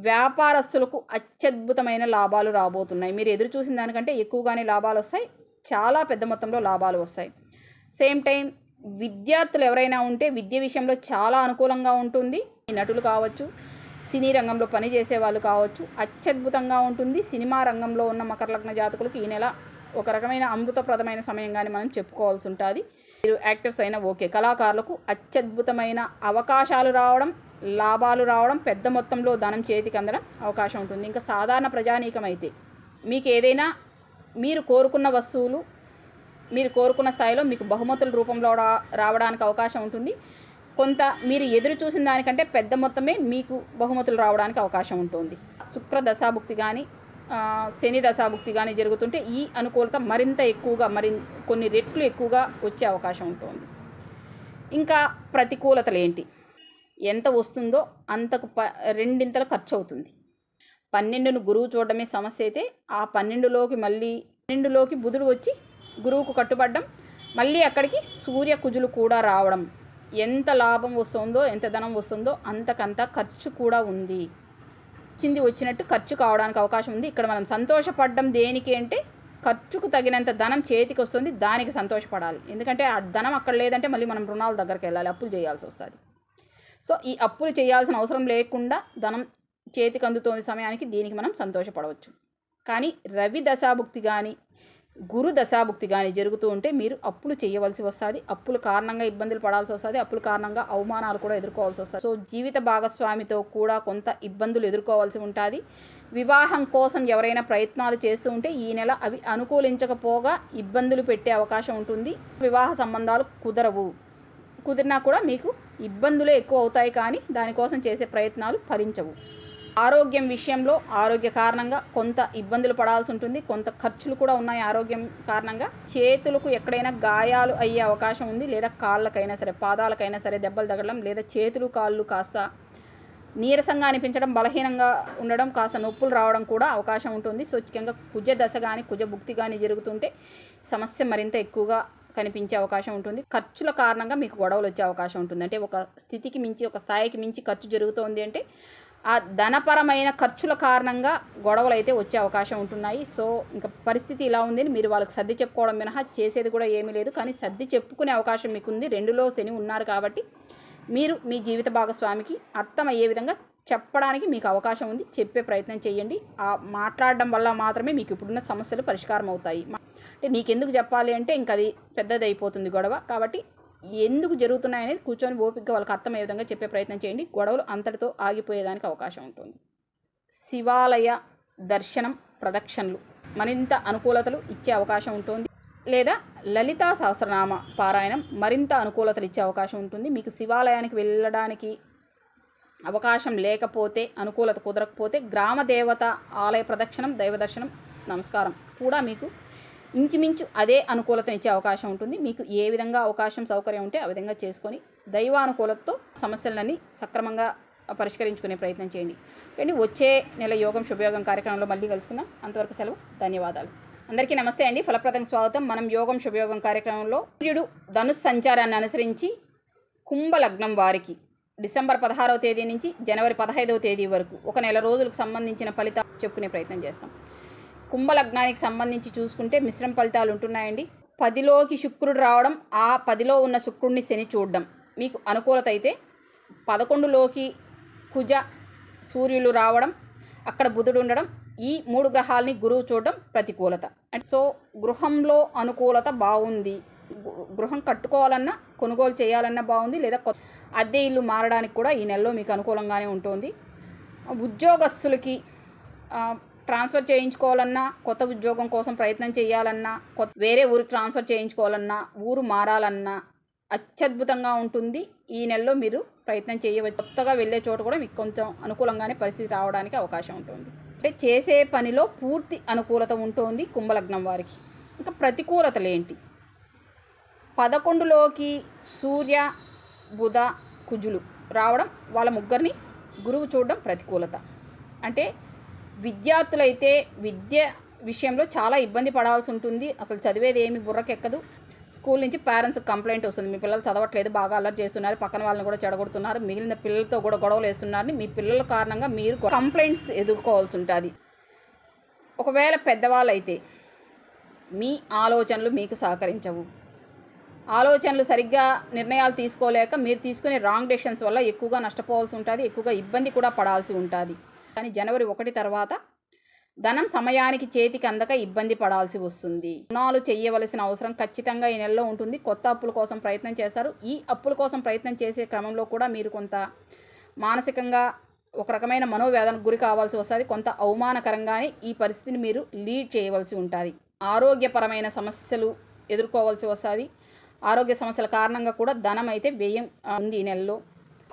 వ్యాపారస్తులకు అత్యద్భుతమైన లాభాలు రాబోతున్నాయి. మీరు ఎదురు చూసిన దానికంటే ఎక్కువగానే లాభాలు వస్తాయి. చాలా పెద్ద మొత్తంలో లాభాలు వస్తాయి. సేమ్ టైం విద్యార్థులు ఎవరైనా ఉంటే విద్య విషయంలో చాలా అనుకూలంగా ఉంటుంది. నటులు కావచ్చు, సినీ రంగంలో పనిచేసే వాళ్ళు కావచ్చు, అత్యద్భుతంగా ఉంటుంది. సినిమా రంగంలో ఉన్న మకర లగ్న జాతకులకు ఈ నెల ఒక రకమైన అమృతప్రదమైన సమయంగానే మనం చెప్పుకోవాల్సి ఉంటుంది. మీరు యాక్టర్స్ అయినా ఓకే, కళాకారులకు అత్యద్భుతమైన అవకాశాలు రావడం, లాభాలు రావడం, పెద్ద మొత్తంలో ధనం చేతికి అందడం అవకాశం ఉంటుంది. ఇంకా సాధారణ ప్రజానీకం అయితే మీకు ఏదైనా మీరు కోరుకున్న వస్తువులు మీరు కోరుకున్న స్థాయిలో మీకు బహుమతుల రూపంలో రావడానికి అవకాశం ఉంటుంది. కొంత మీరు ఎదురు చూసిన దానికంటే పెద్ద మొత్తమే మీకు బహుమతులు రావడానికి అవకాశం ఉంటుంది. శుక్ర దశాభుక్తి కానీ శని దశాభుక్తి కానీ జరుగుతుంటే ఈ అనుకూలత మరింత ఎక్కువగా, కొన్ని రెట్లు ఎక్కువగా వచ్చే అవకాశం ఉంటుంది. ఇంకా ప్రతికూలతలు ఏంటి? ఎంత వస్తుందో అంతకు రెండింతలు ఖర్చు అవుతుంది. 12ను గురువు చూడడమే సమస్య అయితే ఆ 12లోకి బుధుడు వచ్చి గురువుకు కట్టుబడ్డం, మళ్ళీ అక్కడికి సూర్య కుజులు కూడా రావడం, ఎంత లాభం వస్తుందో, ఎంత ధనం వస్తుందో అంతకంత ఖర్చు కూడా ఉంది. వచ్చినట్టు ఖర్చు కావడానికి అవకాశం ఉంది. ఇక్కడ మనం సంతోషపడడం దేనికి అంటే ఖర్చుకు తగినంత ధనం చేతికి వస్తుంది, దానికి సంతోషపడాలి. ఎందుకంటే ఆ ధనం అక్కడ లేదంటే మళ్ళీ మనం రుణాల దగ్గరికి వెళ్ళాలి, అప్పులు చేయాల్సి వస్తుంది. సో ఈ అప్పులు చేయాల్సిన అవసరం లేకుండా ధనం చేతికి అందుతోంది సమయానికి, దీనికి మనం సంతోషపడవచ్చు. కానీ రవి దశాభుక్తి కానీ గురు దశాభుక్తి కానీ జరుగుతూ ఉంటే మీరు అప్పులు చేయవలసి వస్తుంది. అప్పుల కారణంగా ఇబ్బందులు పడాల్సి వస్తుంది, అప్పుల కారణంగా అవమానాలు కూడా ఎదుర్కోవాల్సి వస్తుంది. సో జీవిత భాగస్వామితో కూడా కొంత ఇబ్బందులు ఎదుర్కోవాల్సి ఉంటుంది. వివాహం కోసం ఎవరైనా ప్రయత్నాలు చేస్తూ ఉంటే ఈ నెల అవి అనుకూలించకపోగా ఇబ్బందులు పెట్టే అవకాశం ఉంటుంది. వివాహ సంబంధాలు కుదిరినా కూడా మీకు ఇబ్బందులే ఎక్కువ అవుతాయి, కానీ దానికోసం చేసే ప్రయత్నాలు ఫలించవు. ఆరోగ్యం విషయంలో ఆరోగ్య కారణంగా కొంత ఇబ్బందులు పడాల్సి ఉంటుంది, కొంత ఖర్చులు కూడా ఉన్నాయి. ఆరోగ్యం కారణంగా చేతులకు ఎక్కడైనా గాయాలు అయ్యే అవకాశం ఉంది, లేదా కాళ్ళకైనా సరే, పాదాలకైనా సరే దెబ్బలు తగలడం, లేదా చేతులు కాళ్ళు కాస్త నీరసంగా అనిపించడం, బలహీనంగా ఉండడం, కాస్త నొప్పులు రావడం కూడా అవకాశం ఉంటుంది. సో ముఖ్యంగా కుజ దశ కానీ కుజ భుక్తి కానీ జరుగుతుంటే సమస్య మరింత ఎక్కువగా కనిపించే అవకాశం ఉంటుంది. ఖర్చుల కారణంగా మీకు గొడవలు వచ్చే అవకాశం ఉంటుంది. అంటే ఒక స్థితికి మించి, ఒక స్థాయికి మించి ఖర్చు జరుగుతోంది అంటే ఆ ధనపరమైన ఖర్చుల కారణంగా గొడవలు అయితే వచ్చే అవకాశం ఉంటున్నాయి. సో ఇంకా పరిస్థితి ఇలా ఉంది, మీరు వాళ్ళకి సర్ది చెప్పుకోవడం మినహా చేసేది కూడా ఏమీ లేదు. కానీ సర్ది చెప్పుకునే అవకాశం మీకు ఉంది. 2లో శని ఉన్నారు కాబట్టి మీరు మీ జీవిత భాగస్వామికి అర్థమయ్యే విధంగా చెప్పడానికి మీకు అవకాశం ఉంది. చెప్పే ప్రయత్నం చేయండి. ఆ మాట్లాడడం వల్ల మాత్రమే మీకు ఇప్పుడున్న సమస్యలు పరిష్కారం అవుతాయి. అంటే నీకెందుకు చెప్పాలి అంటే ఇంక అది పెద్దది అయిపోతుంది గొడవ. కాబట్టి ఎందుకు జరుగుతున్నాయనేది కూర్చొని ఓపికగా వాళ్ళకి అర్థమయ్యే విధంగా చెప్పే ప్రయత్నం చేయండి. గొడవలు అంతటితో ఆగిపోయేదానికి అవకాశం ఉంటుంది. శివాలయ దర్శనం, ప్రదక్షిణలు మరింత అనుకూలతలు ఇచ్చే అవకాశం ఉంటుంది. లేదా లలితా సహస్రనామ పారాయణం మరింత అనుకూలతలు ఇచ్చే అవకాశం ఉంటుంది. మీకు శివాలయానికి వెళ్ళడానికి అవకాశం లేకపోతే, అనుకూలత కుదరకపోతే గ్రామ దేవత ఆలయ ప్రదక్షిణం, దైవ దర్శనం, నమస్కారం కూడా మీకు ఇంచుమించు అదే అనుకూలతనిచ్చే అవకాశం ఉంటుంది. మీకు ఏ విధంగా అవకాశం సౌకర్యం ఉంటే ఆ విధంగా చేసుకొని దైవానుకూలతతో సమస్యలన్నీ సక్రమంగా పరిష్కరించుకునే ప్రయత్నం చేయండి. కానీ వచ్చే నెల యోగం శుభయోగం కార్యక్రమంలో మళ్ళీ కలుసుకుందాం. అంతవరకు సెలవు. ధన్యవాదాలు. అందరికీ నమస్తే అండి. ఫలప్రదం స్వాగతం. మనం యోగం శుభయోగం కార్యక్రమంలో సూర్యుడు ధనుస్సు సంచారాన్ని అనుసరించి కుంభలగ్నం వారికి డిసెంబర్ 16వ తేదీ నుంచి జనవరి 15వ తేదీ వరకు ఒక నెల రోజులకు సంబంధించిన ఫలితాలు చెప్పుకునే ప్రయత్నం చేస్తాం. కుంభలగ్నానికి సంబంధించి చూసుకుంటే మిశ్రమ ఫలితాలు ఉంటున్నాయండి. 10లోకి శుక్రుడు రావడం, ఆ 10లో ఉన్న శుక్రుడిని శని చూడడం మీకు అనుకూలత అయితే, 11లోకి కుజ సూర్యులు రావడం, అక్కడ బుధుడు ఉండడం, ఈ 3 గ్రహాలని గురువు చూడడం ప్రతికూలత. అండ్ సో గృహంలో అనుకూలత బాగుంది. గృహం కట్టుకోవాలన్నా, కొనుగోలు చేయాలన్నా బాగుంది. లేదా అద్దె ఇల్లు మారడానికి కూడా ఈ నెలలో మీకు అనుకూలంగానే ఉంటుంది. ఉద్యోగస్తులకి ట్రాన్స్ఫర్ చేయించుకోవాలన్నా, కొత్త ఉద్యోగం కోసం ప్రయత్నం చేయాలన్నా, వేరే ఊరికి ట్రాన్స్ఫర్ చేయించుకోవాలన్నా, ఊరు మారాలన్నా అత్యద్భుతంగా ఉంటుంది. ఈ నెలలో మీరు ప్రయత్నం చేయవచ్చు. కొత్తగా వెళ్ళే చోట కూడా మీకు కొంచెం అనుకూలంగానే పరిస్థితి రావడానికి అవకాశం ఉంటుంది. అంటే చేసే పనిలో పూర్తి అనుకూలత ఉంటుంది కుంభలగ్నం వారికి. ఇంకా ప్రతికూలతలు ఏంటి? 11లోకి సూర్య బుధ కుజులు రావడం, వాళ్ళ ముగ్గురిని గురువు చూడడం ప్రతికూలత. అంటే విద్యార్థులైతే విద్య విషయంలో చాలా ఇబ్బంది పడాల్సి ఉంటుంది. అసలు చదివేది ఏమి బుర్రకెక్కదు. స్కూల్ నుంచి పేరెంట్స్కి కంప్లైంట్ వస్తుంది, మీ పిల్లలు చదవట్లేదు, బాగా అల్లరి చేస్తున్నారు, పక్కన వాళ్ళని కూడా చెడగొడుతున్నారు, మిగిలిన పిల్లలతో కూడా గొడవలు వేస్తున్నారని మీ పిల్లల కారణంగా మీరు కంప్లైంట్స్ ఎదుర్కోవాల్సి ఉంటుంది. ఒకవేళ పెద్దవాళ్ళు అయితే మీ ఆలోచనలు మీకు సహకరించవు. ఆలోచనలు సరిగ్గా నిర్ణయాలు తీసుకోలేక మీరు తీసుకునే రాంగ్ డెసిషన్స్ వల్ల ఎక్కువగా నష్టపోవాల్సి ఉంటుంది, ఎక్కువగా ఇబ్బంది కూడా పడాల్సి ఉంటుంది. కానీ జనవరి 1 తర్వాత ధనం సమయానికి చేతికి అందక ఇబ్బంది పడాల్సి వస్తుంది. రుణాలు చేయవలసిన అవసరం ఖచ్చితంగా ఈ నెలలో ఉంటుంది. కొత్త అప్పుల కోసం ప్రయత్నం చేస్తారు. ఈ అప్పుల కోసం ప్రయత్నం చేసే క్రమంలో కూడా మీరు కొంత మానసికంగా ఒక రకమైన మనోవేదనకు గురి కావాల్సి వస్తుంది. కొంత అవమానకరంగానే ఈ పరిస్థితిని మీరు లీడ్ చేయవలసి ఉంటుంది. ఆరోగ్యపరమైన సమస్యలు ఎదుర్కోవాల్సి వస్తుంది. ఆరోగ్య సమస్యల కారణంగా కూడా ధనం అయితే వ్యయం ఉంది ఈ నెలలో.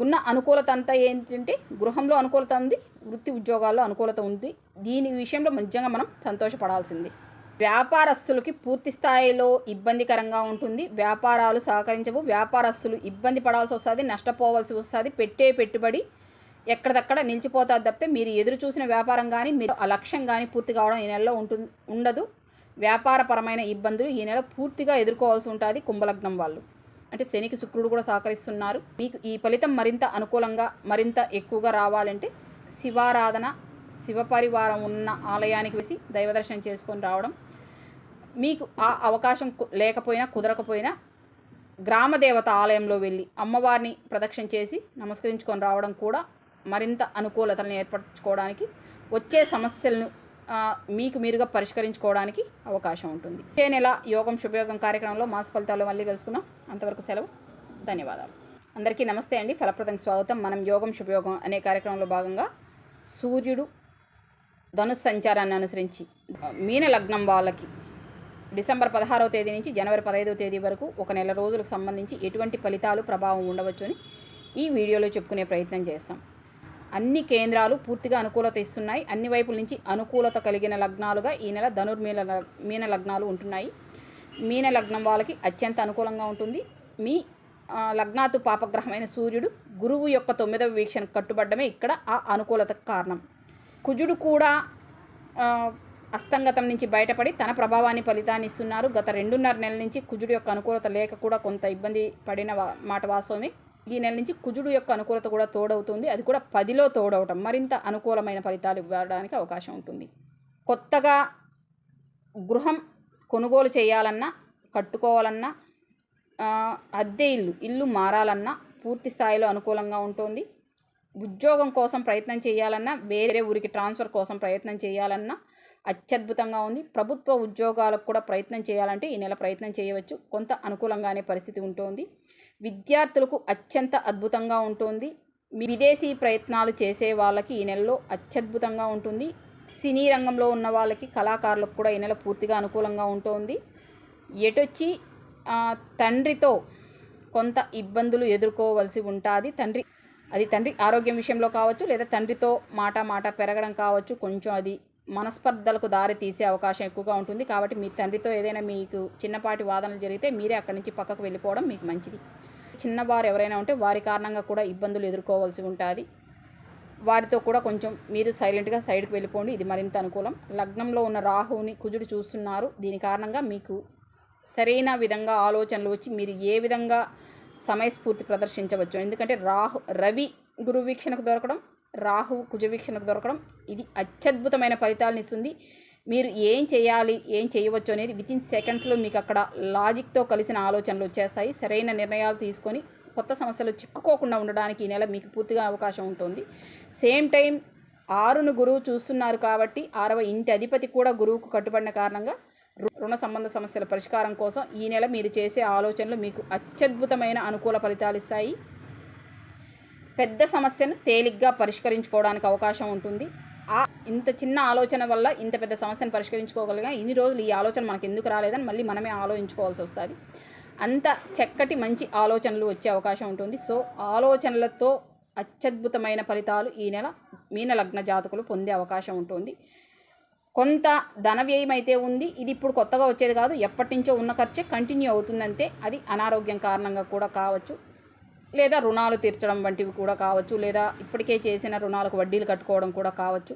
ఉన్న అనుకూలత అంతా ఏంటంటే గృహంలో అనుకూలత ఉంది, వృత్తి ఉద్యోగాల్లో అనుకూలత ఉంది. దీని విషయంలో నిజంగా మనం సంతోషపడాల్సింది. వ్యాపారస్తులకి పూర్తి స్థాయిలో ఇబ్బందికరంగా ఉంటుంది. వ్యాపారాలు సహకరించవు. వ్యాపారస్తులు ఇబ్బంది పడాల్సి వస్తుంది, నష్టపోవాల్సి వస్తుంది. పెట్టే పెట్టుబడి ఎక్కడిదక్కడ నిలిచిపోతుంది తప్పితే మీరు ఎదురు చూసిన వ్యాపారం కానీ మీరు ఆ లక్ష్యం కానీ పూర్తి కావడం ఈ నెలలో ఉండదు. వ్యాపారపరమైన ఇబ్బందులు ఈ నెల పూర్తిగా ఎదుర్కోవాల్సి ఉంటుంది కుంభలగ్నం వాళ్ళు. అంటే శనికి శుక్రుడు కూడా సహకరిస్తున్నారు. మీకు ఈ ఫలితం మరింత అనుకూలంగా మరింత ఎక్కువగా రావాలంటే శివారాధన, శివపరివారం ఉన్న ఆలయానికి వేసి దైవదర్శనం చేసుకొని రావడం, మీకు ఆ అవకాశం లేకపోయినా కుదరకపోయినా గ్రామదేవత ఆలయంలో వెళ్ళి అమ్మవారిని ప్రదక్షిణ చేసి నమస్కరించుకొని రావడం కూడా మరింత అనుకూలతలను ఏర్పరచుకోవడానికి, వచ్చే సమస్యలను మీకు మీరుగా పరిష్కరించుకోవడానికి అవకాశం ఉంటుంది. వచ్చే నెల యోగం శుభయోగం కార్యక్రమంలో మాస ఫలితాల్లో మళ్ళీ కలుసుకుందాం. అంతవరకు సెలవు. ధన్యవాదాలు. అందరికీ నమస్తే అండి. ఫలప్రదం స్వాగతం. మనం యోగం శుభయోగం అనే కార్యక్రమంలో భాగంగా సూర్యుడు ధనుస్సు సంచారాన్ని అనుసరించి మీన లగ్నం వాళ్ళకి డిసెంబర్ 16వ తేదీ నుంచి జనవరి 15వ తేదీ వరకు ఒక నెల రోజులకు సంబంధించి ఎటువంటి ఫలితాలు ప్రభావం ఉండవచ్చు అని ఈ వీడియోలో చెప్పుకునే ప్రయత్నం చేస్తాం. అన్ని కేంద్రాలు పూర్తిగా అనుకూలత ఇస్తున్నాయి. అన్ని వైపుల నుంచి అనుకూలత కలిగిన లగ్నాలుగా ఈ నెల మీన లగ్నాలు ఉంటున్నాయి. మీన లగ్నం వాళ్ళకి అత్యంత అనుకూలంగా ఉంటుంది. మీ లగ్నాతు పాపగ్రహమైన సూర్యుడు గురువు యొక్క 9వ వీక్షణ కట్టుబడ్డమే ఇక్కడ ఆ అనుకూలతకు కారణం. కుజుడు కూడా అస్తంగతం నుంచి బయటపడి తన ప్రభావాన్ని ఫలితాన్ని ఇస్తున్నారు. గత 2.5 నెలల నుంచి కుజుడు యొక్క అనుకూలత లేక కూడా కొంత ఇబ్బంది పడిన మాట వాస్తవమే. ఈ నెల నుంచి కుజుడు యొక్క అనుకూలత కూడా తోడవుతుంది. అది కూడా 10లో తోడవటం మరింత అనుకూలమైన ఫలితాలు ఇవ్వడానికి అవకాశం ఉంటుంది. కొత్తగా గృహం కొనుగోలు చేయాలన్నా, కట్టుకోవాలన్నా, అద్దె ఇల్లు మారాలన్నా పూర్తి స్థాయిలో అనుకూలంగా ఉంటుంది. ఉద్యోగం కోసం ప్రయత్నం చేయాలన్నా, వేరే ఊరికి ట్రాన్స్ఫర్ కోసం ప్రయత్నం చేయాలన్నా అత్యద్భుతంగా ఉంది. ప్రభుత్వ ఉద్యోగాలకు కూడా ప్రయత్నం చేయాలంటే ఈ నెల ప్రయత్నం చేయవచ్చు. కొంత అనుకూలంగానే పరిస్థితి ఉంటుంది. విద్యార్థులకు అత్యంత అద్భుతంగా ఉంటుంది. విదేశీ ప్రయత్నాలు చేసే వాళ్ళకి ఈ నెలలో అత్యద్భుతంగా ఉంటుంది. సినీ రంగంలో ఉన్న వాళ్ళకి, కళాకారులకు కూడా ఈ నెల పూర్తిగా అనుకూలంగా ఉంటుంది. ఎటొచ్చి తండ్రితో కొంత ఇబ్బందులు ఎదుర్కోవలసి ఉంటుంది. తండ్రి ఆరోగ్యం విషయంలో కావచ్చు, లేదా తండ్రితో మాట పెరగడం కావచ్చు. కొంచెం అది మనస్పర్ధలకు దారి తీసే అవకాశం ఎక్కువగా ఉంటుంది. కాబట్టి మీ తండ్రితో ఏదైనా మీకు చిన్నపాటి వాదనలు జరిగితే మీరే అక్కడి నుంచి పక్కకు వెళ్ళిపోవడం మీకు మంచిది. చిన్నవారు ఎవరైనా ఉంటే వారి కారణంగా కూడా ఇబ్బందులు ఎదుర్కోవాల్సి ఉంటుంది. వారితో కూడా కొంచెం మీరు సైలెంట్గా సైడ్కి వెళ్ళిపోండి. ఇది మరింత అనుకూలం. లగ్నంలో ఉన్న రాహువుని కుజుడు చూస్తున్నారు. దీని కారణంగా మీకు సరైన విధంగా ఆలోచనలు వచ్చి మీరు ఏ విధంగా సమయస్ఫూర్తి ప్రదర్శించవచ్చు. ఎందుకంటే రవి గురు వీక్షణకు దొరకడం, రాహు కుజ వీక్షణకు దొరకడం ఇది అత్యద్భుతమైన ఫలితాలను ఇస్తుంది. మీరు ఏం చేయాలి, ఏం చేయవచ్చు అనేది వితిన్ సెకండ్స్లో మీకు అక్కడ లాజిక్తో కలిసిన ఆలోచనలు వచ్చేస్తాయి. సరైన నిర్ణయాలు తీసుకొని కొత్త సమస్యలు చిక్కుకోకుండా ఉండడానికి ఈ నెల మీకు పూర్తిగా అవకాశం ఉంటుంది. సేమ్ టైం 6ను గురువు చూస్తున్నారు కాబట్టి 6వ ఇంటి అధిపతి కూడా గురువుకు కట్టుబడిన కారణంగా రుణ సంబంధ సమస్యల పరిష్కారం కోసం ఈ నెల మీరు చేసే ఆలోచనలు మీకు అత్యద్భుతమైన అనుకూల ఫలితాలు ఇస్తాయి. పెద్ద సమస్యను తేలిగ్గా పరిష్కరించుకోవడానికి అవకాశం ఉంటుంది. ఇంత చిన్న ఆలోచన వల్ల ఇంత పెద్ద సమస్యను పరిష్కరించుకోగలిగా ఇన్ని రోజులు ఈ ఆలోచన మనకు ఎందుకు రాలేదని మళ్ళీ మనమే ఆలోచించుకోవాల్సి వస్తుంది. అంత చక్కటి మంచి ఆలోచనలు వచ్చే అవకాశం ఉంటుంది. సో ఆలోచనలతో అత్యద్భుతమైన ఫలితాలు ఈ నెల మీన లగ్న జాతకులు పొందే అవకాశం ఉంటుంది. కొంత ధన వ్యయం అయితే ఉంది. ఇది ఇప్పుడు కొత్తగా వచ్చేది కాదు, ఎప్పటి నుంచో ఉన్న ఖర్చే కంటిన్యూ అవుతుందంటే అది అనారోగ్యం కారణంగా కూడా కావచ్చు, లేదా రుణాలు తీర్చడం వంటివి కూడా కావచ్చు, లేదా ఇప్పటికే చేసిన రుణాలకు వడ్డీలు కట్టుకోవడం కూడా కావచ్చు.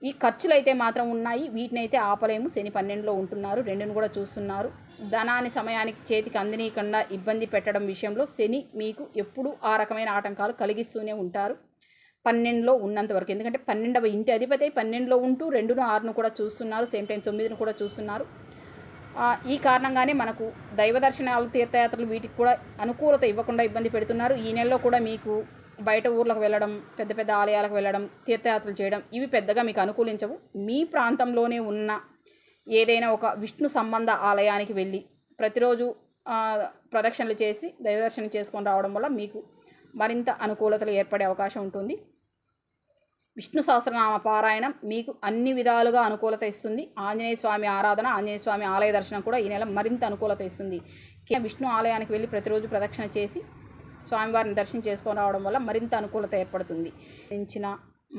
ఈ ఖర్చులు అయితే మాత్రం ఉన్నాయి. వీటినైతే ఆపలేము. శని 12లో ఉంటున్నారు, 2ను కూడా చూస్తున్నారు. ధనాన్ని సమయానికి చేతికి అందనీయకుండా ఇబ్బంది పెట్టడం విషయంలో శని మీకు ఎప్పుడూ ఆ రకమైన ఆటంకాలు కలిగిస్తూనే ఉంటారు 12లో ఉన్నంత వరకు. ఎందుకంటే 12వ ఇంటి అధిపతి 12లో ఉంటూ 2ను 6ను కూడా చూస్తున్నారు. సేమ్ టైం 9ను కూడా చూస్తున్నారు. ఈ కారణంగానే మనకు దైవ దర్శనాలు, తీర్థయాత్రలు వీటికి కూడా అనుకూలత ఇవ్వకుండా ఇబ్బంది పెడుతున్నారు. ఈ నెలలో కూడా మీకు బయట ఊర్లకు వెళ్ళడం, పెద్ద పెద్ద ఆలయాలకు వెళ్ళడం, తీర్థయాత్రలు చేయడం ఇవి పెద్దగా మీకు అనుకూలించవు. మీ ప్రాంతంలోనే ఉన్న ఏదైనా ఒక విష్ణు సంబంధ ఆలయానికి వెళ్ళి ప్రతిరోజు ప్రదక్షిణలు చేసి దైవదర్శనం చేసుకొని రావడం వల్ల మీకు మరింత అనుకూలతలు ఏర్పడే అవకాశం ఉంటుంది. విష్ణు సహస్రనామ పారాయణం మీకు అన్ని విధాలుగా అనుకూలత ఇస్తుంది. ఆంజనేయ స్వామి ఆరాధన, ఆంజనేయ స్వామి ఆలయ దర్శనం కూడా ఈ నెల మరింత అనుకూలత ఇస్తుంది. విష్ణు ఆలయానికి వెళ్ళి ప్రతిరోజు ప్రదక్షిణ చేసి స్వామివారిని దర్శనం చేసుకొని రావడం వల్ల మరింత అనుకూలత ఏర్పడుతుంది. ఇచ్చిన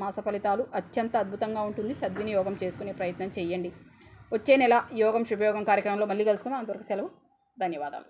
మాస ఫలితాలు అత్యంత అద్భుతంగా ఉంటుంది. సద్వినియోగం చేసుకునే ప్రయత్నం చేయండి. వచ్చే నెల యోగం శుభయోగం కార్యక్రమంలో మళ్ళీ కలుసుకుందాం. అంతవరకు సెలవు. ధన్యవాదాలు.